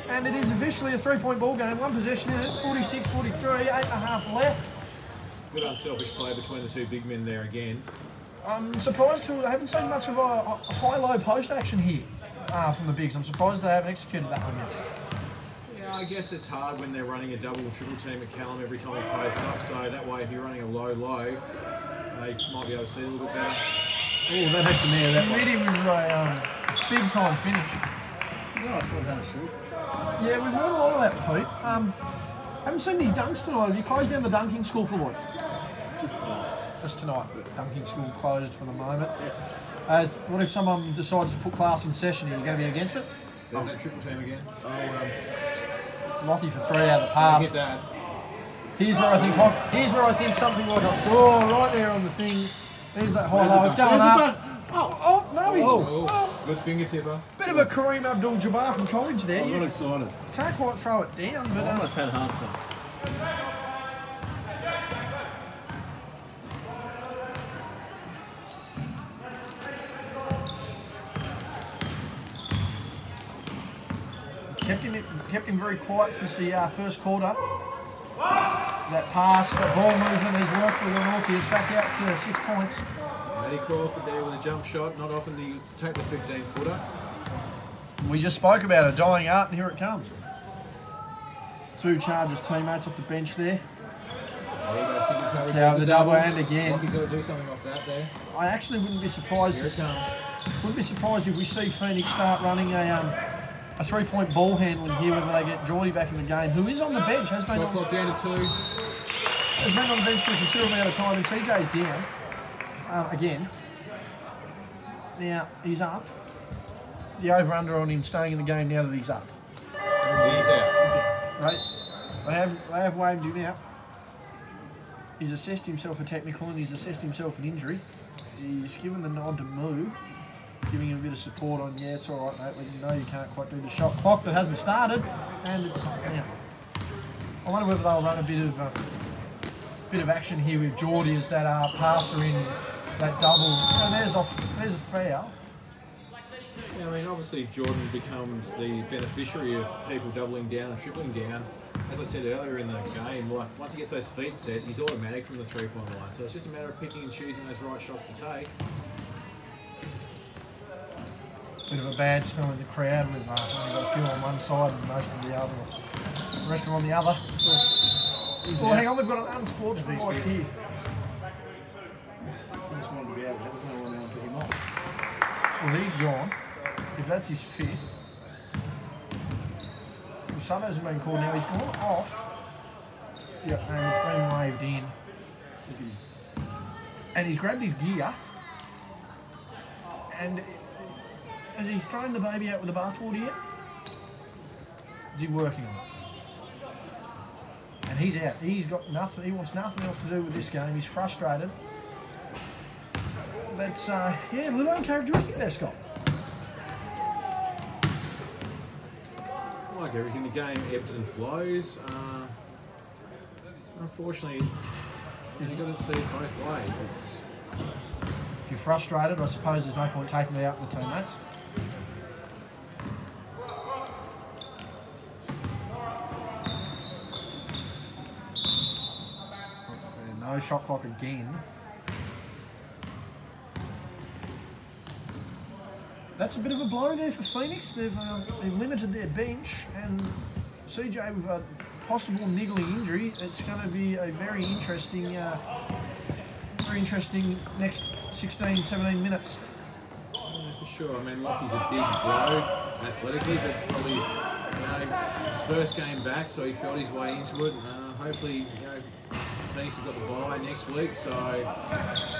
And it is officially a 3-point ball game. One possession in it. 46-43. 8.5 left. Good unselfish play between the two big men there again. I'm surprised I haven't seen much of a high-low post action here from the bigs. I'm surprised they haven't executed that one yet. Yeah, I guess it's hard when they're running a double and triple team at Callum every time he posts up. So that way, if you're running a low, they might be able to see a little bit better. Oh, that has to be that one. Hit him with a big-time finish. No, I thought how to shoot. Yeah, we've heard a lot of that, Pete. Haven't seen any dunks tonight. Have you closed down the dunking school for what? Just Just tonight. Dunking school closed for the moment. Yeah. What if someone decides to put class in session? Are you going to be against it? there's that triple team again. Lockie for 3 out of the pass. Get that. Here's where I think something like right there on the thing. There's that high low. It's going up. Oh, no, he's Good fingertipper. bit of a Kareem Abdul-Jabbar from college there. I got You excited. can't quite throw it down, but I almost had half them. kept him very quiet since the first quarter. That pass, that ball movement has worked for Glenorchy. It's back out to 6 points. Matty Crawford there with a jump shot. Not often do you take the 15-footer. We just spoke about it, dying art, and here it comes. 2 Chargers teammates off the bench there. There you go, single coverage. Now the double and again. Lockie's got to do something off that there. I actually wouldn't be surprised. Here it comes. Wouldn't be surprised if we see Phoenix start running a 3-point ball handling here, whether they get Geordie back in the game, who is on the bench, has been Shot on, clock down to 2. has been on the bench for a considerable amount of time, and CJ's down again. Now he's up. The over/under on him staying in the game now that he's up. He's out. Right? They have waved him out. He's assessed himself a technical and he's assessed himself an injury. He's given the nod to move, giving him a bit of support on, yeah, it's all right, mate, letting you know you can't quite do the shot clock that hasn't started, and it's out. I wonder whether they'll run a bit of action here with Geordie as that passer in that double. So there's a foul. Yeah, I mean, obviously Jordan becomes the beneficiary of people doubling down and tripling down. As I said earlier in the game, like once he gets those feet set, he's automatic from the 3-point line. So it's just a matter of picking and choosing those right shots to take. Bit of a bad smell in the crowd with only got a few on one side and most of the other. The rest are on the other. Oh, hang on, we've got an unsportsmanlike here. I just wanted to be out there. There's no one else to pick him off. Well, he's gone. If that's his fifth. Some hasn't been called now. He's gone off. Yeah, and it's been waved in. And he's grabbed his gear. And has he thrown the baby out with the bathwater yet? Is he working on it? And he's out. He's got nothing. He wants nothing else to do with this game. He's frustrated. That's yeah, a little uncharacteristic there, Scott. Like everything, the game ebbs and flows. Unfortunately, You've got to see it both ways. It's If you're frustrated, I suppose there's no point taking it out in the teammates. And no shot clock again. That's a bit of a blow there for Phoenix. They've limited their bench, and CJ with a possible niggling injury. It's going to be a very interesting next 16, 17 minutes. yeah, for sure. I mean, Lockie's a big blow athletically, but probably his first game back, so he felt his way into it. Hopefully, Phoenix have got the bye next week, so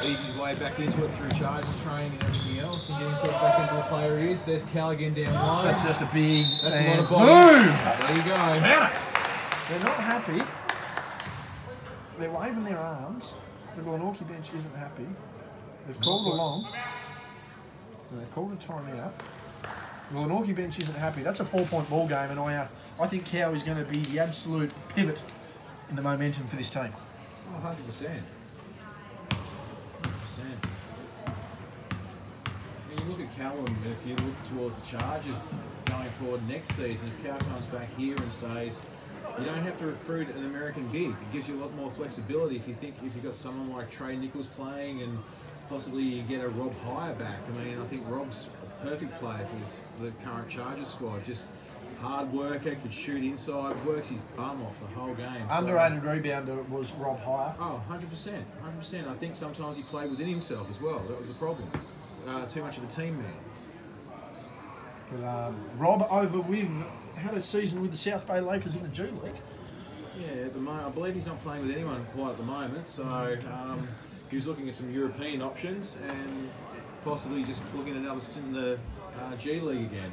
ease his way back into it through charges training and everything else, and get himself back into the player he is. There's Callaghan down low. That's just a big That's a lot of move. body. There you go. They're not happy. They're waving their arms. The Glenorchy bench isn't happy. They've called a long. And they've called a timeout. The Glenorchy bench isn't happy. That's a 4-point ball game, and I think Cow is going to be the absolute pivot in the momentum for this team. Oh, 100%. 100%. When you look at Callum, and if you look towards the Chargers going forward next season, if Cow comes back here and stays, you don't have to recruit an American big. It gives you a lot more flexibility if you've got someone like Trey Nichols playing, and possibly you get a Rob Hire back. I mean, I think Rob's a perfect player for the current Chargers squad. Just hard worker, could shoot inside, works his bum off the whole game. Underrated rebounder was Rob Hire. Oh, 100%. 100%. I think sometimes he played within himself as well. That was the problem. Too much of a team man. But Rob had a season with the South Bay Lakers in the G League. Yeah, at the moment, I believe he's not playing with anyone quite at the moment. So he was looking at some European options and possibly just looking at another stint in the G League again.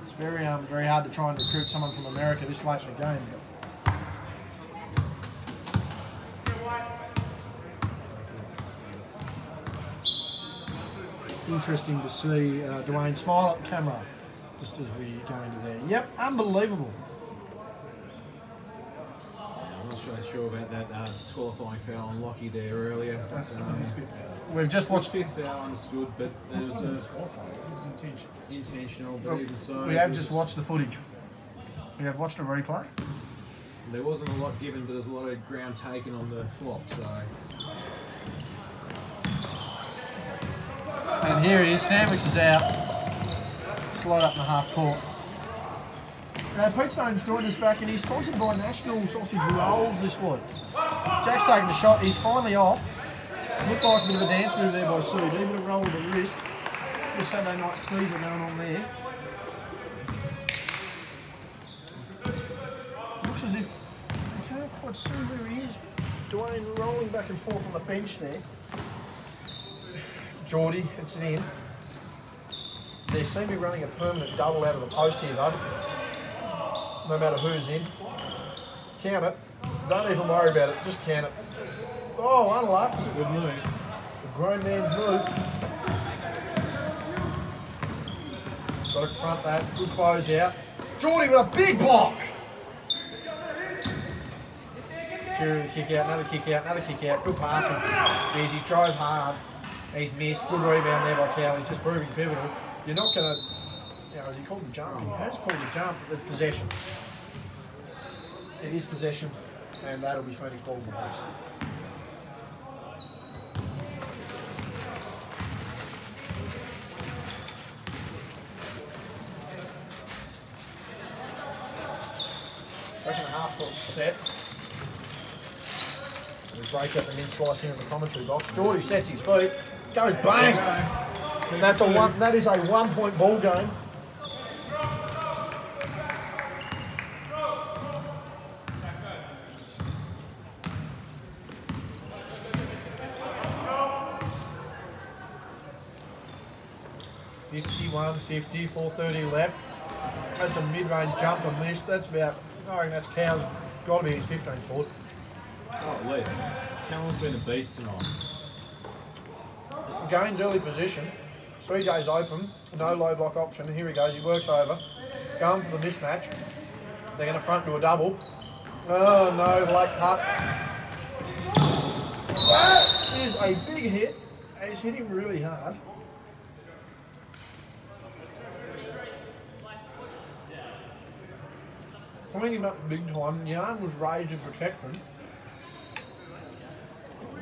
It's very hard to try and recruit someone from America this late in the game. Interesting to see Dwayne smile at the camera just as we go into there. Yep, unbelievable. I'm not sure about that disqualifying foul on Lockie there earlier. We've just watched. Fifth foul understood, but it was intentional. But even so, we have just watched the footage. We have watched a replay. There wasn't a lot given, but there's a lot of ground taken on the flop. So. And here he is. Stanwicks is out. Slide up in the half court. Pete Stone's joined us back, and he's sponsored by National Sausage Rolls this week. Jack's taking the shot. He's finally off. Looked like a bit of a dance move there by CD, bit of a roll of the wrist. The Saturday night fever going on there. Looks as if I can't quite see where he is. Dwayne rolling back and forth on the bench there. Geordie, it's an in. They seem to be running a permanent double out of the post here though. No matter who's in. Count it. Don't even worry about it, just count it. Oh, unluck. That's a good move. A grown man's move. Got to confront that. Good close out. Geordie with a big block. Two kick out, another kick out, another kick out. Good passing. Jeez, he's drove hard. He's missed. Good rebound there by Cow. He's just proving pivotal. You're not going to... has he called the jump? He has called the jump. The possession. It is possession. And that'll be Phoenix ball in the base. Second half got set. We break up and then slice in the commentary box. Geordie sets his feet, goes bang. And that's that is a 1-point ball game. .51-50, 4:30 left. That's a mid-range jumper missed. That's about, I reckon that's Cow's got to be his 15th point. Oh, at least. Callum's been a beast tonight. Gains early position. CJ's open. No low block option. Here he goes. He works over. Going for the mismatch. They're going to front to a double. Oh no, late cut. That is a big hit. He's hit him really hard. Pulling him up big time. Yarn was ready to protect him.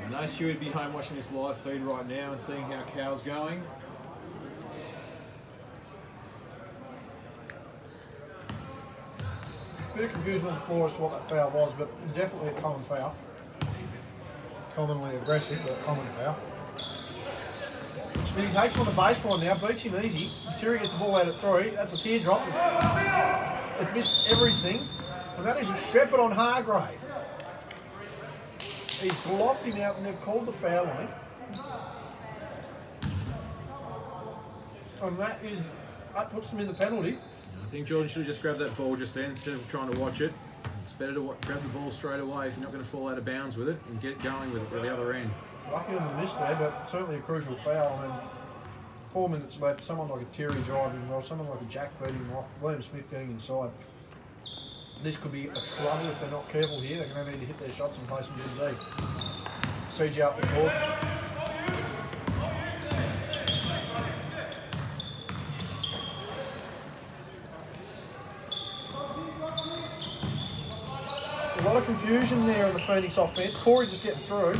I know Stu would be home watching this live feed right now and seeing how Cal's going. Bit of confusion on the floor as to what that foul was, but definitely a common foul. Commonly aggressive, but common foul. Smitty takes him on the baseline now, beats him easy. Terry gets the ball out at 3. That's a teardrop. It's missed everything. And that is a Shepherd on Hargrave. He's blocked him out and they've called the foul on him. And that puts them in the penalty. I think Jordan should have just grabbed that ball just then instead of trying to watch it. It's better to grab the ball straight away if you're not going to fall out of bounds with it and get going with it at the other end. Lucky on the miss there, but certainly a crucial foul. And 4 minutes left, someone like a Terry driving well, someone like a Jack beating him off, William Smith getting inside. This could be a trouble if they're not careful here. They're going to need to hit their shots and play some good D. CG up the court. A lot of confusion there in the Phoenix offense. Corey just getting through.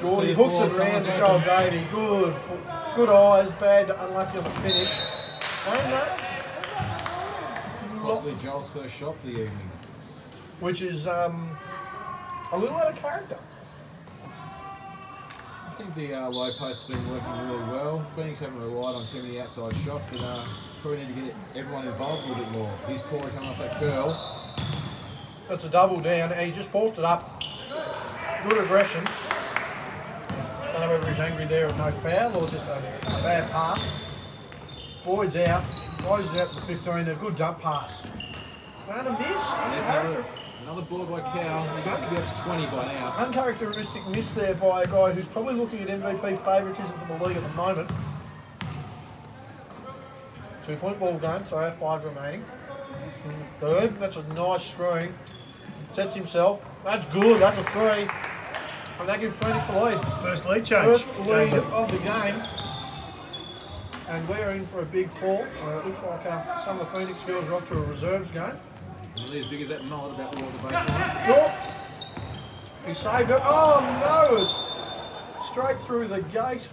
Jordy hooks it around to Joel Davey. Good eyes, bad, unlucky on the finish. And that. Possibly Joel's first shot for the evening. Which is a little out of character. I think the low post has been working really well. Phoenix haven't relied on too many outside shots, but probably need to get everyone involved a little bit more. Here's Corey coming off that curl. That's a double down. And he just forced it up. Good aggression. Don't know whether he's angry there or no foul or just a bad pass. Boyd's out. Closes out the 15. A good dump pass. And a miss. Another ball by Cal. He could be up to 20 by now. Uncharacteristic miss there by a guy who's probably looking at MVP favouritism for the league at the moment. 2-point ball game, so I have 5 remaining. Third, that's a nice screen. Sets himself. That's good, that's a 3. And that gives Phoenix the lead. First lead change. First lead of the game. And we're in for a big fall. It looks like some of the Phoenix girls are off to a reserves game. Nearly as big as that mullet about the water baseline. Short. He saved it. Oh no! It's straight through the gate.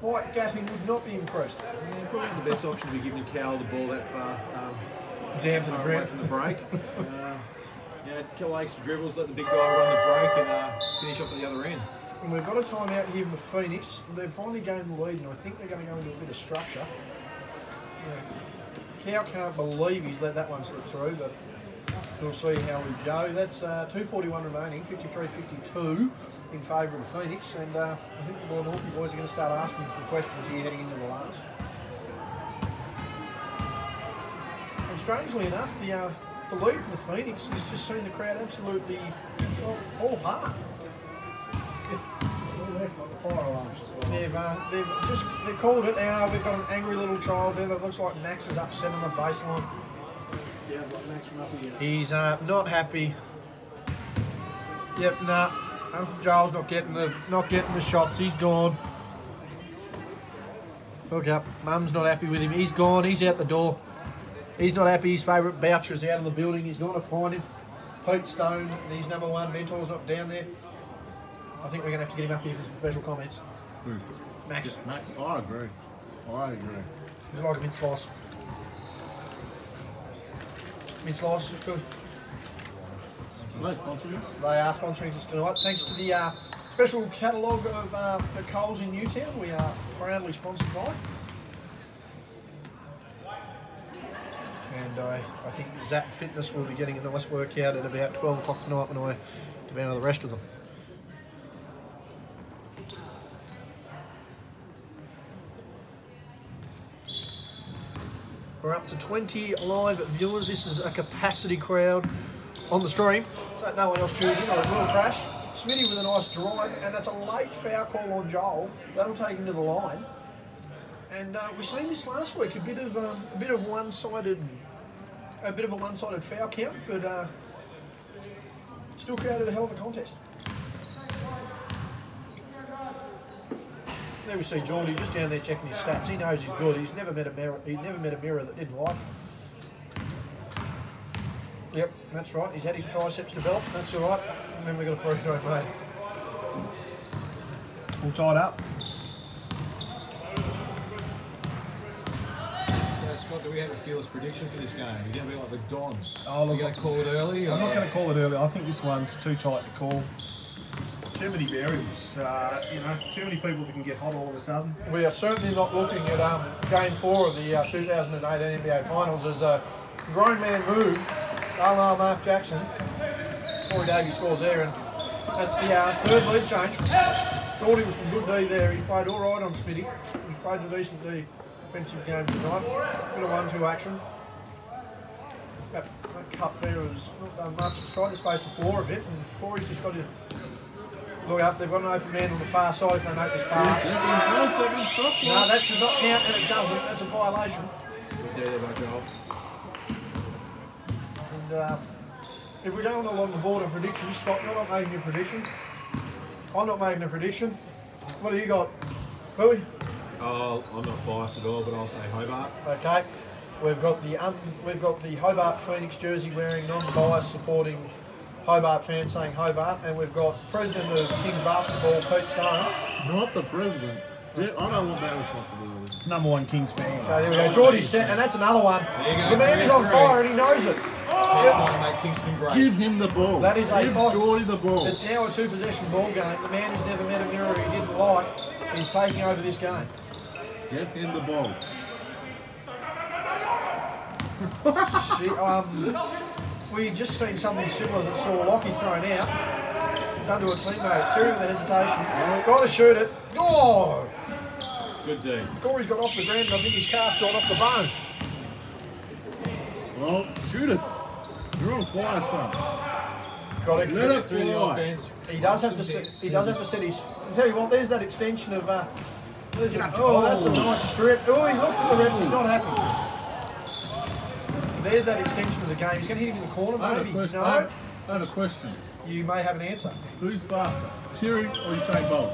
White Gatting would not be impressed. Yeah, probably the best option would be giving Cal the ball that far Down to the away ground. from the break. Cal likes dribbles, let the big guy run the break and finish off at the other end. And we've got a timeout here from the Phoenix. They've finally gained the lead, and I think they're going to go into a bit of structure. Cow can't believe he's let that one slip through, but we'll see how we go. That's 2:41 remaining, 53-52 in favour of the Phoenix, and I think the Glenorchy boys are going to start asking some questions here heading into the last. And strangely enough, the lead for the Phoenix has just seen the crowd absolutely fall apart. They've called it now. We've got an angry little child there that looks like Max is upset on the baseline. Sounds like Max from up here. He's not happy. Yep, nah. Uncle Joel's not getting the shots. He's gone. Look up. Mum's not happy with him. He's gone. He's out the door. He's not happy. His favourite bouncer's out of the building. He's gone to find him. Pete Stone, his #1 mentor's not down there. I think we're going to have to get him up here for some special comments. Max. Max, I agree. I agree. Would you like a mint slice? Mint slice, good. Are they sponsoring us? They are sponsoring us tonight. Thanks to the special catalogue of the Coles in Newtown. We are proudly sponsored by. And I think Zap Fitness will be getting a nice workout at about 12 o'clock tonight when I devour the rest of them. We're up to 20 live viewers. This is a capacity crowd on the stream. So no one else tuned in. I will crash. Smitty with a nice drive, and that's a late foul call on Joel. That'll take him to the line. And we seen this last week, a bit of a one-sided foul count, but still created a hell of a contest. there we see Geordie just down there checking his stats. He knows he's good. He's never met a mirror. He never met a mirror that didn't like him. Yep, that's right. He's had his triceps developed. That's all right. And then we got a free throw made. All tied up. So Scott, do we have a fearless prediction for this game? Are you going to be like the Don? Oh, Are you look, going to call it early? I'm not going to call it early. I think this one's too tight to call. Too many variables. Too many people that can get hot all of a sudden. We are certainly not looking at Game 4 of the 2018 NBA Finals as a grown man move, a la Mark Jackson. Corey Davies scores there, and that's the third lead change. Gordy was from good D there. He's played all right on Smitty. He's played a decent defensive game tonight. Bit of 1-2 action. That cut there has not done much. It's tried to space the floor a bit, and Corey's just got to look up. They've got an open man on the far side if they make this pass. 1 second, stop. No, that should not count, and it doesn't. That's a violation. Good there by Joel. And if we're going along the board of predictions, Scott, you're not making a prediction. I'm not making a prediction. What do you got, Bowie? Oh, I'm not biased at all, but I'll say Hobart. Okay. We've got the Hobart Phoenix jersey wearing, non-biased supporting Hobart fans saying Hobart, and we've got President of Kings Basketball, Pete Stone. Not the president. I don't want that responsibility. #1 Kings fan. Okay, there we go. Geordie's set, and that's another one. There you go. The man is on fire and he knows it. Trying to make Kingston great. Give him the ball. That is a Give fight. Geordie the ball. It's now a 2-possession ball game. The man who's never met a mirror he didn't like is taking over this game. Get him the ball. We just seen something similar that saw Lockie thrown out, done to a teammate. Terry with a hesitation. Got to shoot it. Oh! Good D. Corey's got off the ground and I think his calf's gone off the bone. Well, shoot it. You're on fire, son. Got it. Let it Through the fly. offense. He does have to set. He does have to set his. I tell you what, there's that extension of. That's a nice strip. Oh, he looked at the refs. He's not happy. There's that extension of the game. He's going to hit him in the corner, I have a maybe. question. No. I have a question. You may have an answer. Who's faster, Terry or Usain Bolt?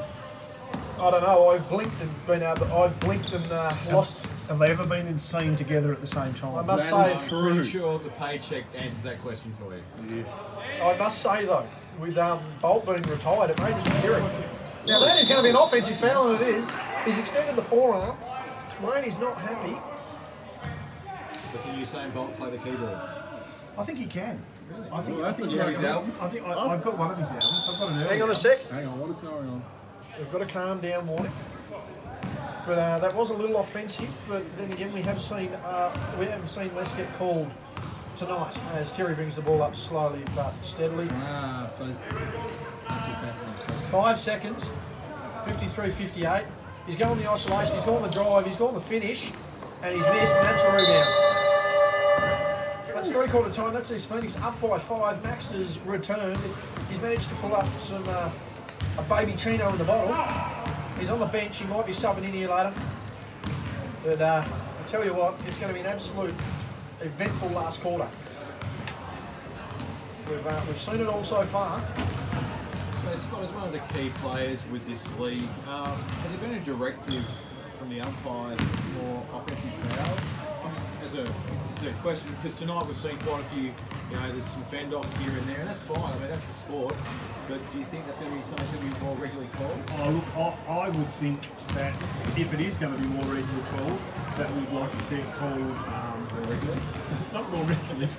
I don't know. I've blinked and been able. I've blinked and lost. Have they ever been in scene together at the same time? I must That say. is true. Pretty sure the paycheck answers that question for you. I must say though, with Bolt being retired, it may just be Terry. Now that is going to be an offensive foul, and it is. He's extended the forearm. Wayne is not happy. But can Usain Bolt play the keyboard? I think he can. I think Well, that's a he's great got- album. I think I've got one of his albums. I've got an early Hang on a one. sec. Hang on, what is going on? We've got a calm down warning. But that was a little offensive. But then again, we have seen less get called tonight as Terry brings the ball up slowly but steadily. So defensive. 5 seconds. 53-58. He's going the isolation. He's going the drive. He's going the finish, and he's missed. And that's a rebound. That's 3/4 time. That's his Phoenix up by 5. Max has returned. He's managed to pull up some a baby chino in the bottle. He's on the bench. He might be subbing in here later. But I tell you what, it's going to be an absolute eventful last quarter. We've seen it all so far. So Scott, as one of the key players with this league, has there been a directive from the umpires for offensive fouls? As a question, because tonight we've seen quite a few, there's some fend-offs here and there, and that's fine. I mean, that's the sport. But do you think that's going to be something that's going to be more regularly called? Oh, look, I would think that if it is going to be more regularly called, that we'd like to see it called More regularly? not more regularly,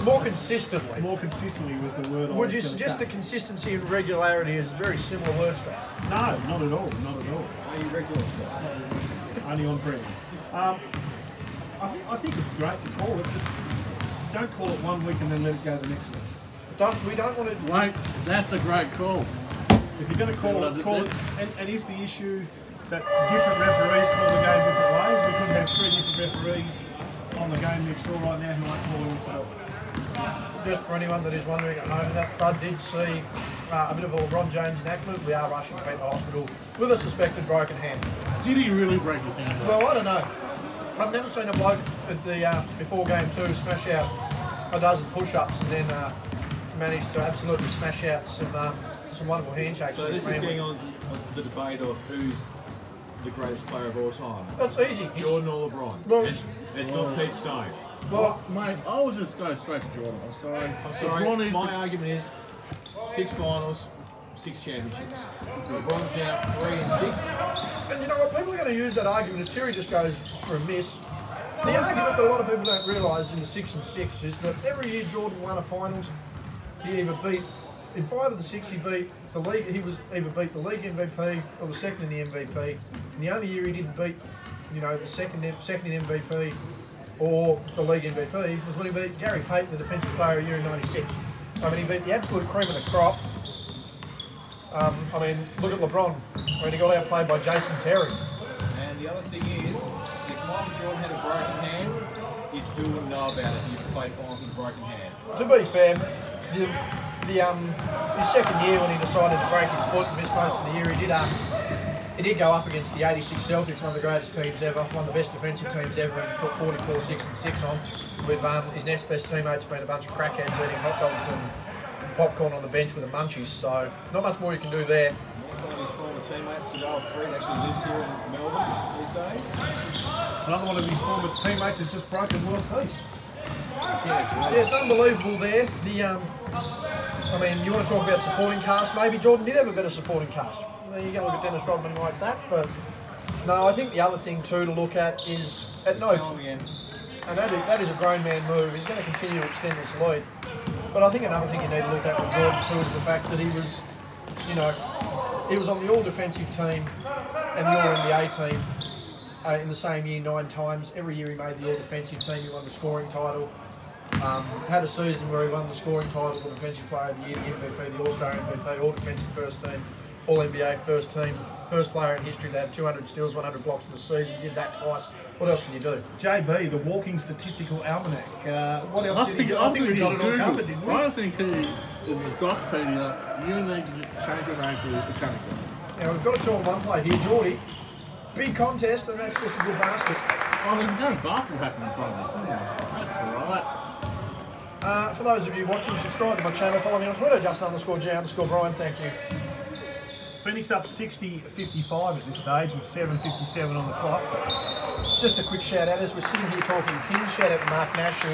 More consistently. more consistently was the word. Would I you was suggest gonna that consistency and regularity is very similar words to that? say. No, not at all. Not at all. Are you regular, Scott? Only on premium. I think it's great to call it, but don't call it 1 week and then let it go the next week. We don't want to. Wait, that's a great call. If you're going to call what I it, did call there? it. And is the issue that different referees call the game different ways? We could have 3 different referees on the game next door right now who aren't calling the so. Just for anyone that is wondering at home, that Bud did see a bit of a LeBron James enactment. We are rushing Pete to hospital with a suspected broken hand. Did he really break his hand? Well, I don't know. I've never seen a bloke at the before game 2 smash out a dozen push-ups and then manage to absolutely smash out some wonderful handshakes. So with this his is family. getting on the debate of who's the greatest player of all time? That's easy. Jordan or LeBron? Well- It's not Pete Stone. Well, mate, I will just go straight to Jordan. I'm sorry. I'm sorry. LeBron is My argument is 6 finals, 6 championships. LeBron's now 3 and 6. And you know what? People are going to use that argument as Terry just goes for a miss. The argument that a lot of people don't realise in the 6 and 6 is that every year Jordan won a finals, he either beat, in 5 of the 6 he beat the league, he was either beat the league MVP or the second in the MVP. And the only year he didn't beat, you know, the second in MVP or the league MVP was when he beat Gary Payton, the Defensive Player of the Year in '96. I mean, he beat the absolute cream of the crop. I mean, look at LeBron, when he got outplayed by Jason Terry. And the other thing is, if Michael Jordan had a broken hand, you still wouldn't know about it if you played finals with a broken hand. To be fair, his second year when he decided to break his foot and miss most of the year, he did go up against the '86 Celtics, one of the greatest teams ever, one of the best defensive teams ever, and put 44, 6 and 6 on, with his next best teammates being a bunch of crackheads eating hot dogs and popcorn on the bench with the munchies, so not much more you can do there. One of his former teammates, Sadal Fred, actually lives here in Melbourne these days. Another one of his former teammates has just broken world peace. Yes, right. Yeah, it's unbelievable there. I mean, you want to talk about supporting cast, maybe Jordan did have a better supporting cast. You know, you can look at Dennis Rodman like that, but no, I think the other thing too to look at is, and that is a grown man move. He's going to continue to extend this lead. But I think another thing you need to look at with Jordan too is the fact that he was, you know, he was on the all-defensive team and the all-NBA team in the same year 9 times. Every year he made the all-defensive team, he won the scoring title. Had a season where he won the scoring title, the Defensive Player of the Year, the MVP, the All-Star MVP, All-Defensive First Team, All-NBA First Team, first player in history to have 200 steals, 100 blocks in the season, did that twice. What else can you do? JB, the walking statistical almanac. What else I did think, he do? I think we he's got it all Google. covered, didn't we? I don't think he is an encyclopedia. You need to change your name to the Canical. Now we've got a 2-on-1 play here, Geordie. Big contest, and that's just a good basket. Oh, there's no basketball happening in front of us, isn't there? That's right. For those of you watching, subscribe to my channel, follow me on Twitter, just_G_Brian, thank you. Phoenix up 60-55 at this stage with 7:57 on the clock. Just a quick shout out as we're sitting here talking Kings. Shout out to Mark Nash, who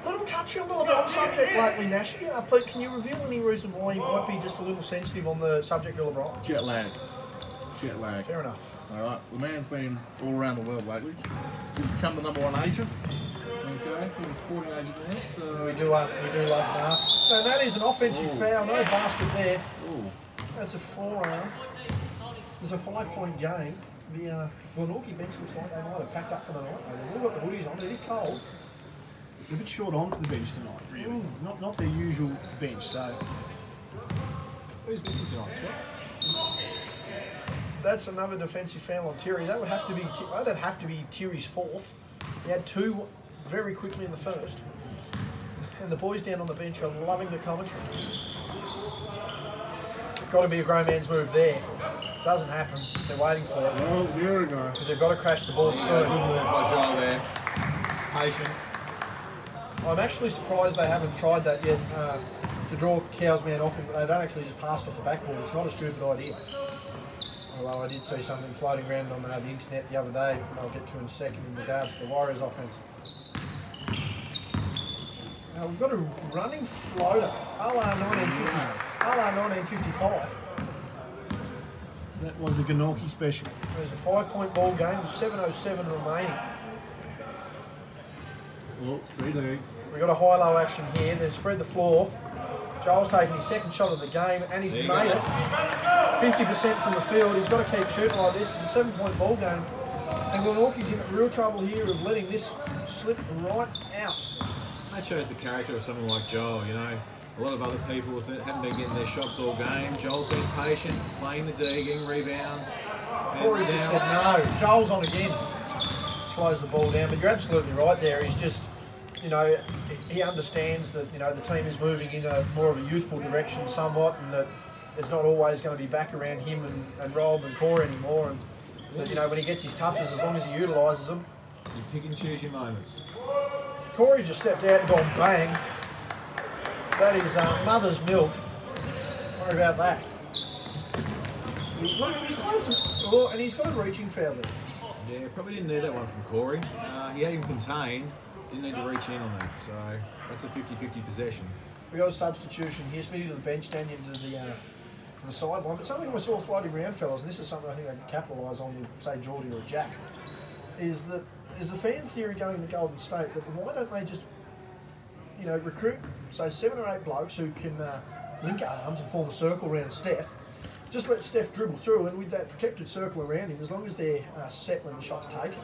little touchy on the LeBron subject lately, Nash. Yeah, Pete, can you reveal any reason why you might be just a little sensitive on the subject of LeBron? Jet lag. Jet lag. Fair enough. Alright, the man's been all around the world lately. He's become the #1 agent. Okay, he's a sporting agent now, so... We do love Mark. So that is an offensive foul, no basket there. Ooh. That's a forearm. It's a 5-point game. The Glenorchy bench looks like they might have packed up for the night. They've all got the hoodies on. It is cold. They're a bit short on for the bench tonight, really. Not their usual bench, so... Who's missing tonight, Scott? That's another defensive foul on Terry. That would have to be. That'd have to be Terry's 4th. He had 2 very quickly in the first, and the boys down on the bench are loving the commentary. Got to be a grown man's move there. Doesn't happen. They're waiting for it Oh, here we go. because they've got to crash the board soon. Good work by Joel there. Patient. I'm actually surprised they haven't tried that yet to draw Cow's man off him. They don't actually just pass off the backboard. It's not a stupid idea. Although I did see something floating around on the internet the other day, I'll get to in a second, in regards to the Warriors offense. Now we've got a running floater, a la 1955. That was the Glenorchy special. There's a 5-point ball game with 7:07 remaining. Oh, CD. We've got a high-low action here. They've spread the floor. Joel's taking his 2nd shot of the game, and he's made it. 50% from the field. He's got to keep shooting like this. It's a 7-point ball game. And Glenorchy's in real trouble here of letting this slip right out. That shows the character of someone like Joel, you know. A lot of other people haven't been getting their shots all game. Joel's been patient, playing the D, getting rebounds. Corey just said no. Joel's on again. Slows the ball down, but you're absolutely right there. He's just, you know, he understands that, you know, the team is moving in a more of a youthful direction somewhat, and that it's not always going to be back around him and Rob and Corey anymore. And that, you know, when he gets his touches, as long as he utilises them. You pick and choose your moments. Corey just stepped out and gone bang. That is mother's milk. Worry about that. Look, he's playing some. Oh, and he's got a reaching foul there. Yeah, probably didn't need that one from Corey. He had him contained, didn't need to reach in on that. So that's a 50-50 possession. We got a substitution here. Smitty to the bench, down into the sideline. But something we saw floating around, fellas, and this is something I think they can capitalise on with, say, Geordie or Jack, is that there's a fan theory going to Golden State that why don't they just, you know, recruit, say, 7 or 8 blokes who can link arms and form a circle around Steph. Just let Steph dribble through, and with that protected circle around him, as long as they're set when the shot's taken,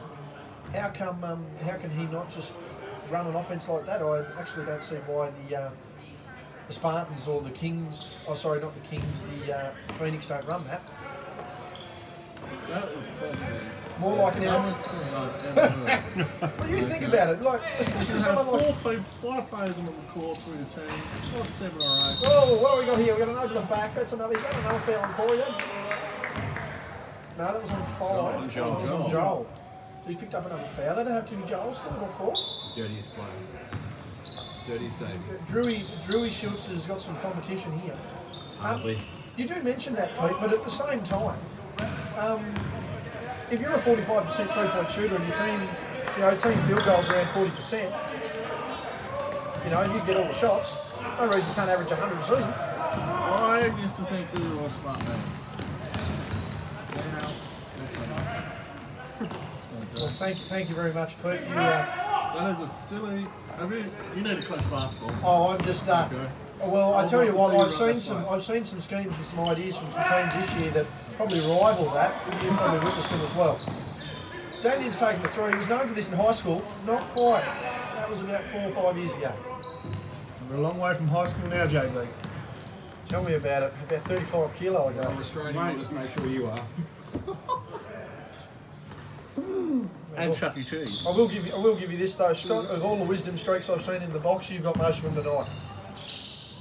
how can he not just run an offence like that? I actually don't see why the Spartans or the Kings, oh sorry, not the Kings, the Phoenix don't run that. That is probably More like an dumbest thing I've ever heard. Well, you think about it, like, especially You someone have like... 5 players on the court through the team, not 7 or 8. Oh, what have we got here? We've got an over the back. That's another. Is that another foul on Corey then? No, that was on 5. On Joel. That was on Joel. He's picked up another foul. They don't have to be Joel's third or fourth. Dirtiest player. Dirtiest David. Drewy Schultz has got some competition here. Hardly. You do mention that, Pete, but at the same time, if you're a 45% three-point shooter and your team, you know, team field goals around 40%, you know, and you get all the shots, no reason you can't average 100 a season. I used to think they were all smart men. Now, Well, thank you very much, Pete. You, that is a silly. I mean, you need to coach basketball. oh, I'm just. Okay. Well, I I'll tell you what, love to see you run that play. I've seen some schemes and some ideas from some teams this year that probably rival that. You've probably witnessed them as well. Daniel's taken the 3. He was known for this in high school. Not quite. That was about 4 or 5 years ago. We're a long way from high school now, JB. Tell me about it. About 35 kilo ago. I'm Australian, I'll just make sure you are. And Chuck E. Cheese. I will give you this though, Scott. Of all the wisdom streaks I've seen in the box, you've got most of them tonight.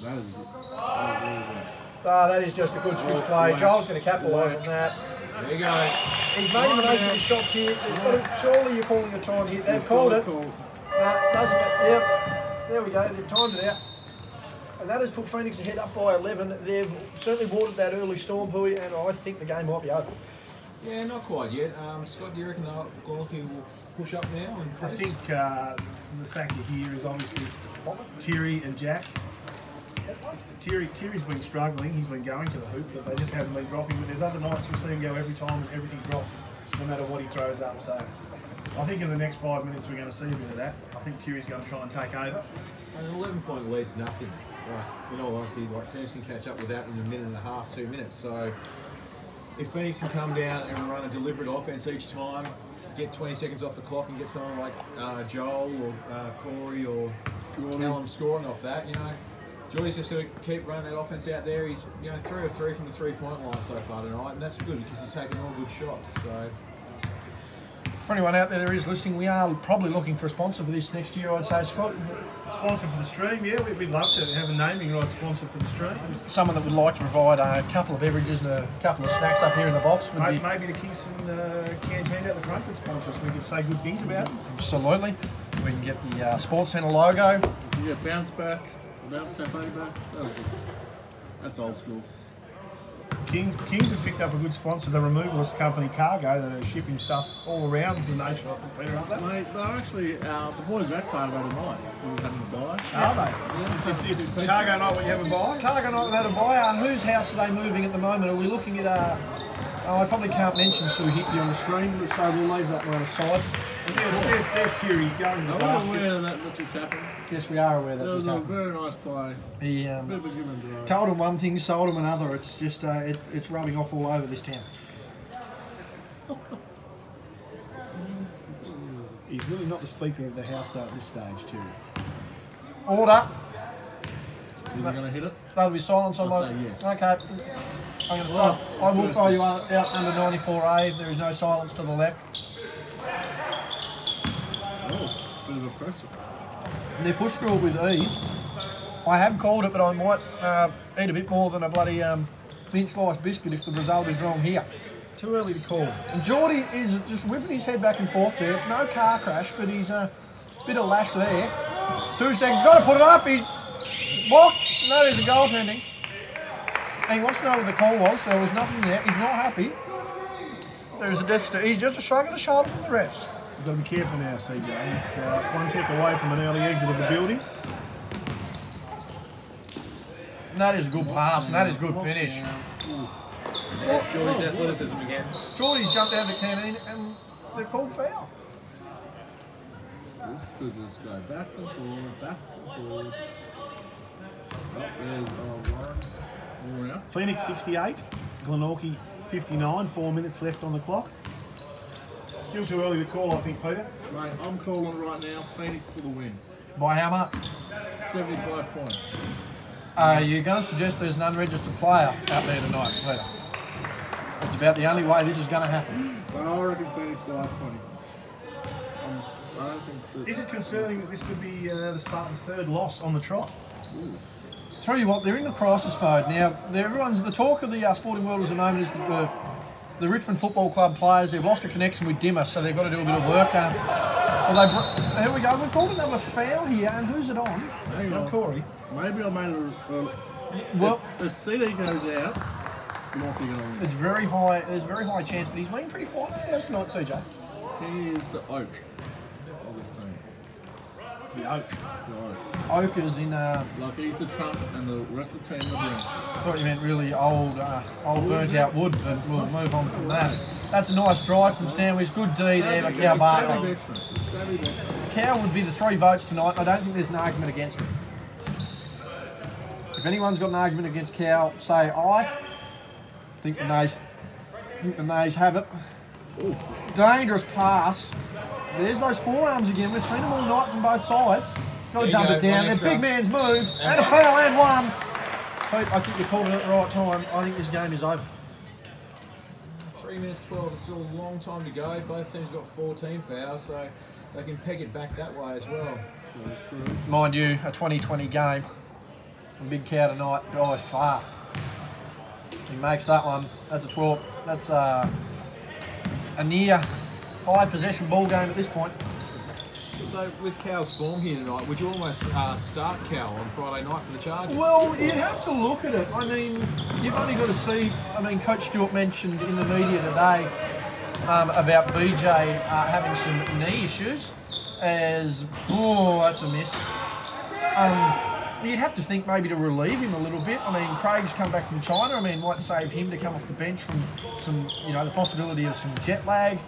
That is good. That is really good. That is just a good switch play. Joel's going to capitalise on that. There you go. He's making the most of his shots here. Surely you're calling a time here. They've called it. No, doesn't it? Yep. There we go. They've timed it out. And that has put Phoenix ahead up by 11. They've certainly watered that early storm, Pui, and I think the game might be over. Yeah, not quite yet. Scott, do you reckon Glenorchy will push up now? And I press? think the factor here is obviously Terry and Jack. Terry's been struggling. He's been going to the hoop, but they just haven't been dropping. But there's other nights you'll see him go every time and everything drops, no matter what he throws up. So I think in the next 5 minutes we're going to see a bit of that. I think Terry's going to try and take over. An 11-point lead's nothing. Right. In all honesty, like teams can catch up with that in a minute and a half, 2 minutes. So if Phoenix can come down and run a deliberate offense each time, get 20 seconds off the clock and get someone like Joel or Corey or Callum scoring off that, you know, Joy's just going to keep running that offense out there. He's, you know, 3 of 3 from the three-point line so far tonight, and that's good because he's taking all good shots. So. For anyone out there that is listening, we are probably looking for a sponsor for this next year, I'd say, Scott. Sponsor for the stream, yeah, we'd love to have a naming right sponsor for the stream. Someone that would like to provide a couple of beverages and a couple of snacks up here in the box would be... Maybe the Kingston canteen out the front could sponsor us. We could say good things about it. Absolutely. We can get the Sports Centre logo. You get bounce back, bounce cafe back. That's old school. Kings have picked up a good sponsor, the removalist company Cargo, that are shipping stuff all around the nation, I think, Peter, aren't they? Mate, they're actually, the boys are at Cargo tonight. We were having a buy. Are they? It's Cargo night when you have a buy? Cargo night without a buyer. Whose house are they moving at the moment? Are we looking at I probably can't mention Sue Hickey on the stream, but so we'll leave that one aside. And there's Thierry going to the I'm basket. aware that just happened. Yes, we are aware that It just was a happened. very nice play. He Bit of a give and throw. told him one thing, sold him another. It's just it's rubbing off all over this town. He's really not the Speaker of the House though at this stage, Thierry. Order. Is he going to hit it? That'll be silence on I'll my... say yes. Okay. I'm gonna I will throw you out under 94A. There is no silence to the left. Oh, bit of a pressure. And they push through it with ease. I have called it, but I might eat a bit more than a bloody mint sliced biscuit if the result is wrong here. Too early to call. And Geordie is just whipping his head back and forth there. No car crash, but he's a bit of lash there. 2 seconds. Got to put it up. He's blocked. No, there's a goaltending. And he wants to know what the call was. There was nothing there. He's not happy. There's a death stare. He's just a shrug of the shoulder from the refs. You've got to be careful now, CJ. He's one tech away from an early exit of the building. And that is a good pass, and that is a good finish. That's Geordie's athleticism again. Geordie's jumped out of the canteen, and they're called foul. This could just go back and forth, back and forth. Oh, there's Lawrence. Worn out. Phoenix 68, Glenorchy 59, 4 minutes left on the clock. Still too early to call, I think, Peter. Mate, I'm calling right now, Phoenix for the win. By how much? 75 points. You're going to suggest there's an unregistered player out there tonight, Peter? It's about the only way this is going to happen. I reckon Phoenix by 20. I don't think that... Is it concerning that this could be the Spartans' third loss on the trot? Ooh. Tell you what, they're in the crisis mode now. The talk of the sporting world at the moment is that the Richmond Football Club players, they've lost a connection with Dimmer, so they've got to do a bit of work. Here we go. We've called another foul here, and who's it on? Hang on, Corey. Maybe I made Well, if CD goes out, might be going. it's very high. There's a very high chance, but he's been pretty quiet the first night, CJ. He is the oak of this team. The Oak. The oak. Oak is in. Like he's the trump and the rest of the team are the branch. Thought you meant really old burnt out wood, but we'll move on from that. That's a nice drive from Stanwich. Good D there by Cow Bartley. Cow would be the 3 votes tonight. I don't think there's an argument against it. If anyone's got an argument against Cow, say aye. I think the nays have it. Ooh. Dangerous pass. There's those forearms again. We've seen them all night from both sides. Got to dump it down. Their big man's move. And a foul and one. Pete, I think you called it at the right time. I think this game is over. 3 minutes 12, it's still a long time to go. Both teams got 14 fouls, so they can peg it back that way as well. Mind you, a 2020 game. A big Cow tonight by far. He makes that one. That's a 12. That's a near 5 possession ball game at this point. So with Cow's form here tonight, would you almost start Cow on Friday night for the Chargers? Well, you'd have to look at it. I mean, you've only got to see. I mean, Coach Stewart mentioned in the media today about BJ having some knee issues. That's a miss. You'd have to think maybe to relieve him a little bit. I mean, Craig's come back from China. I mean, might save him to come off the bench from some, the possibility of some jet lag.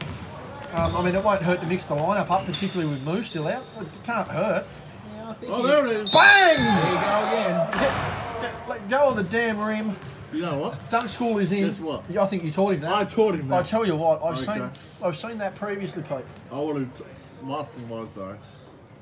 I mean, it won't hurt to mix the lineup up, particularly with Moo still out. It can't hurt. Yeah, I think There it is. Bang! There you go again. Let go of the damn rim. You know what? Dunk school is in. Guess what? I think you taught him that. I taught him that. I tell you what, Okay. I've seen that previously, Pete. I would have. My thing was though,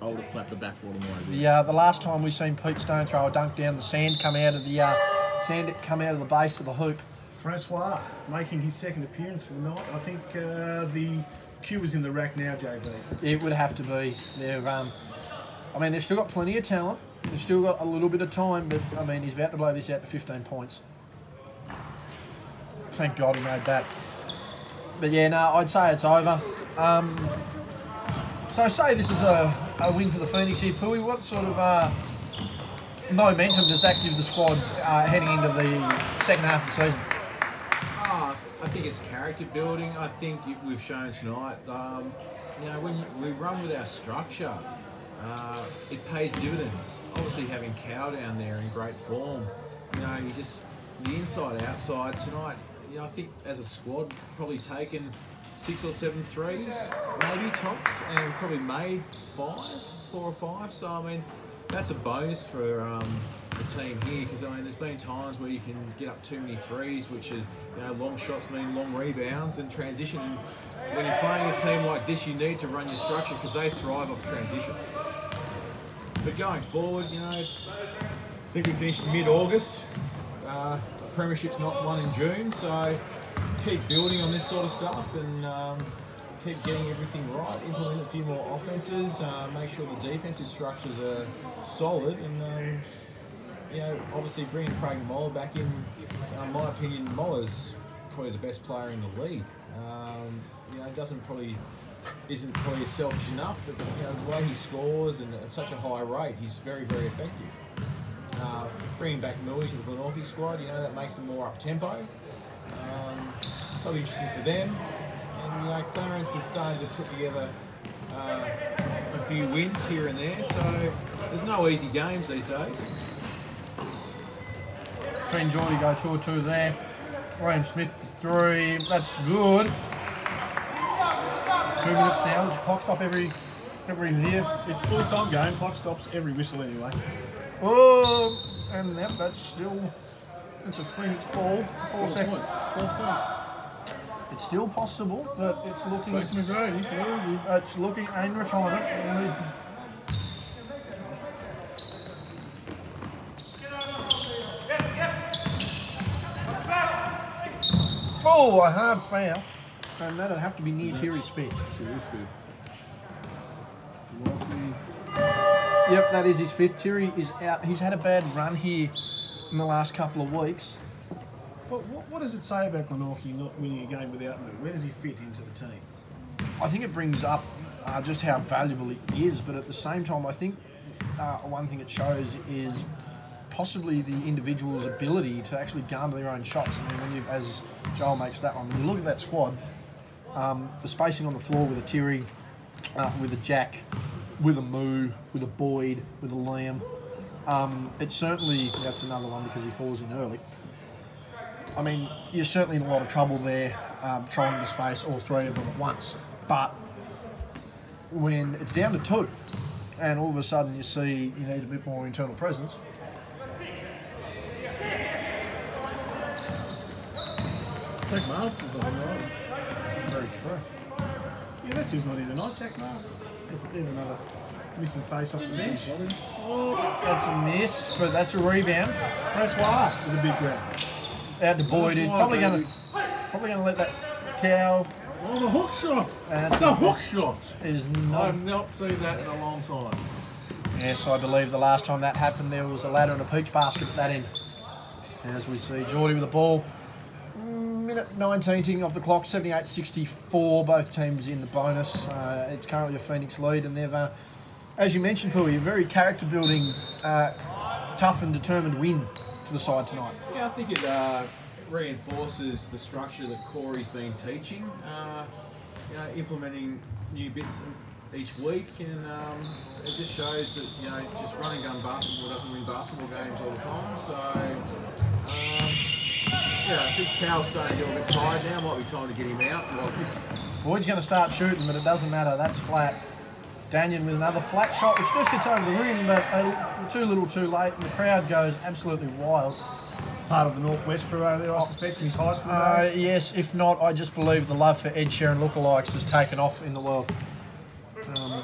I would have slapped the backboard on the way there. The last time we seen Pete Stone throw a dunk down, the sand come out of the base of the hoop. Francois making his second appearance for the night. I think the cue is in the rack now, JB. It would have to be. They've still got plenty of talent. They've still got a little bit of time, but I mean, he's about to blow this out to 15 points. Thank God he made that. But yeah, no, I'd say it's over. So say this is a win for the Phoenix here, Pooey. What sort of momentum does that give the squad heading into the second half of the season? I think it's character building. I think we've shown tonight, when we run with our structure, it pays dividends. Obviously having Cow down there in great form, you just, the inside, outside tonight, I think as a squad, probably taken 6 or 7 threes, maybe tops, and probably made 4 or 5. So, I mean, that's a bonus for the team here, because, there's been times where you can get up too many threes, which is, long shots mean long rebounds and transition. And when you're playing a team like this, you need to run your structure because they thrive off transition. But going forward, I think we finished mid-August. Premiership's not won in June, so keep building on this sort of stuff and keep getting everything right, implement a few more offences, make sure the defensive structures are solid, and obviously bringing Craig Moller back in. In my opinion, Moller's probably the best player in the league. Isn't probably selfish enough, but the way he scores and at such a high rate, he's very, very effective. bringing back Millie to the Glenorchy squad, you know, that makes them more up-tempo. So it'll be interesting for them. And, you know, Clarence is starting to put together a few wins here and there, so there's no easy games these days. Seen Geordie go 2 or 2 there. Graham Smith 3. That's good. 2 minutes now. There's a clock stop every year. It's full-time game. Clock stops every whistle anyway. Oh, and yep, it's a Phoenix ball. 4 seconds. 12 points. It's still possible, but it's looking. Trace McGrady, where is he? It's looking in retirement. Oh, a hard foul. And that'd have to be near Terry's fifth. Terry's fifth. Yep, that is his fifth. Terry is out. He's had a bad run here in the last couple of weeks. What does it say about Glenorchy not winning a game without Moo? Where does he fit into the team? I think it brings up just how valuable he is, but at the same time, I think one thing it shows is possibly the individual's ability to actually garner their own shots. I mean, when you, as Joel makes that one, when you look at that squad, the spacing on the floor with a Terry, with a Jack, with a Moo, with a Boyd, with a Liam, it's certainly, that's another one because he falls in early. I mean, you're certainly in a lot of trouble there trying to space all 3 of them at once. But when it's down to 2 and all of a sudden you see you need a bit more internal presence, Jack Marston's not right. very true. Yeah, that's who's not here tonight, Jack Marston. There's another missing face off the bench. Oh, that's a miss, but that's a rebound. Francois with a big grab. Out to Boyd, who's probably going to let that cow. Oh, the hook shot! And The hook shot! is I've not. not seen that in a long time. Yes, I believe the last time that happened, there was a ladder and a peach basket at that end. As we see Geordie with the ball. Minute 19 ticking off the clock, 78-64. Both teams in the bonus. It's currently a Phoenix lead, and they've, as you mentioned, Pooey, a very character-building, tough and determined win for the side tonight. Yeah, I think it reinforces the structure that Corey's been teaching. You know, implementing new bits each week, and it just shows that, you know, just running gun basketball doesn't win basketball games all the time. So yeah, I think Cal's starting to get a bit tired now. Might be time to get him out. Boyd's going to start shooting, but it doesn't matter. That's flat. Daniel with another flat shot, which just gets over the rim, but too little too late, and the crowd goes absolutely wild. Part of the Northwest crew over there, I suspect, from his high school days. Yes, if not, I just believe the love for Ed Sheeran lookalikes has taken off in the world.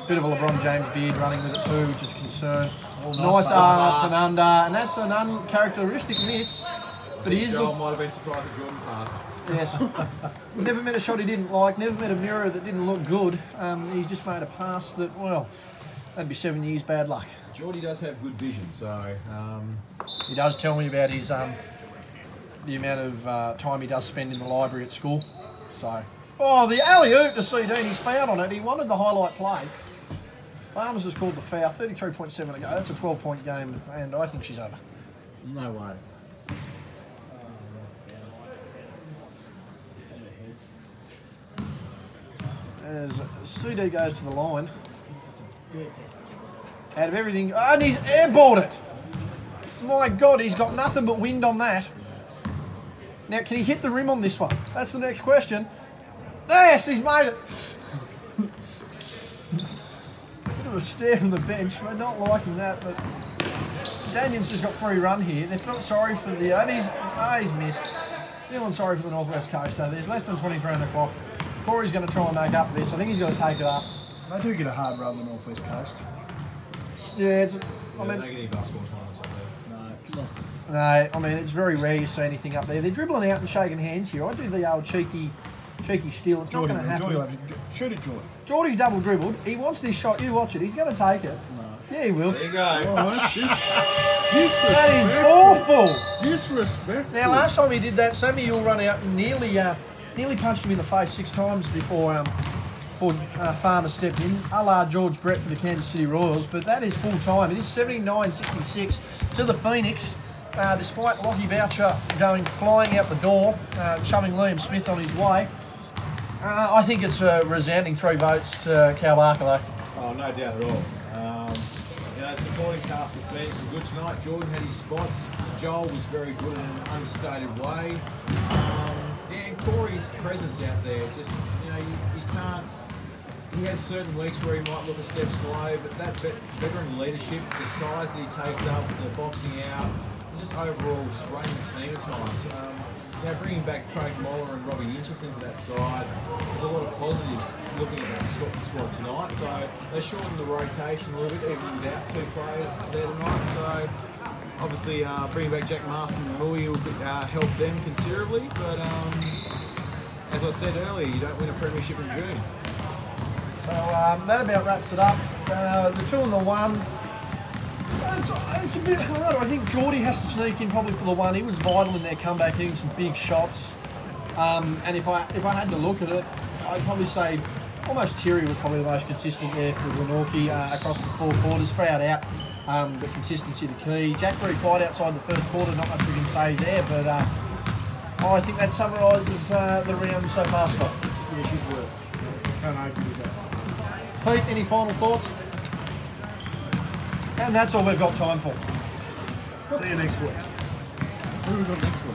Bit of a LeBron James beard running with it too, which is a concern. Nice arm up and under, and that's an uncharacteristic miss. But he is. Joel might have been surprised that Jordan passed. Yes. Never met a shot he didn't like, never met a mirror that didn't look good. He's just made a pass that, well, that'd be 7 years bad luck. Geordie does have good vision, so... He does tell me about his the amount of time he does spend in the library at school. So, oh, the alley-oop to CD, he's fouled on it. He wanted the highlight play. Farmers has called the foul, 33.7 to go. That's a 12-point game, and I think she's over. No way. As CD goes to the line, out of everything, and he's airballed it. My God, he's got nothing but wind on that. Now, can he hit the rim on this one? That's the next question. Yes, he's made it. Bit of a stare from the bench. We're not liking that, but Daniel's just got free run here. They felt sorry for the... And he's missed. Feeling sorry for the Northwest Coaster. There's less than 23 on the clock. Corey's going to try and make up for this. I think he's going to take it up. They do get a hard run on the Northwest Coast. Yeah, it's... I mean, they get any basketball tournaments up there. No, I mean, it's very rare you see anything up there. They're dribbling out and shaking hands here. I do the old cheeky steal. It's not going to happen. Shoot it, Geordie. Geordie's double dribbled. He wants this shot. You watch it. He's going to take it. No. Yeah, he will. There you go. Oh, that's disrespectful. That is awful. Disrespectful. Now, last time he did that, Samuel run out and nearly punched him in the face 6 times before before Farmer stepped in, a la George Brett for the Kansas City Royals, but that is full time. It is 79-66 to the Phoenix, despite Lockie Boucher going flying out the door, shoving Liam Smith on his way. I think it's a resounding 3 votes to Cal Barker, though. Oh, no doubt at all. You know, supporting Castle Phoenix was good tonight. Jordan had his spots. Joel was very good in an understated way. Yeah, and Corey's presence out there, just, you know, you can't... He has certain weeks where he might look a step slow, but that veteran leadership, the size that he takes up, the boxing out, and just overall just running the team at times. You know, bringing back Craig Moller and Robbie Inches into that side, there's a lot of positives looking at that squad tonight. So they shortened the rotation a little bit, even without 2 players there tonight. So obviously bringing back Jack Marston and Louis will help them considerably. But as I said earlier, you don't win a premiership in June. So that about wraps it up. The 2 and the 1. It's a bit hard. I think Geordie has to sneak in probably for the 1. He was vital in their comeback, hitting some big shots. And if I had to look at it, I'd probably say almost Thierry was probably the most consistent there for Glenorchy across the 4 quarters, 3 out, but consistency the key. Jack very quiet outside the first quarter, not much we can say there, but I think that summarises the round so far, Scott. Yeah, good work. Can't argue with that. Pete, any final thoughts? And that's all we've got time for. See you next week. Who have we got next week?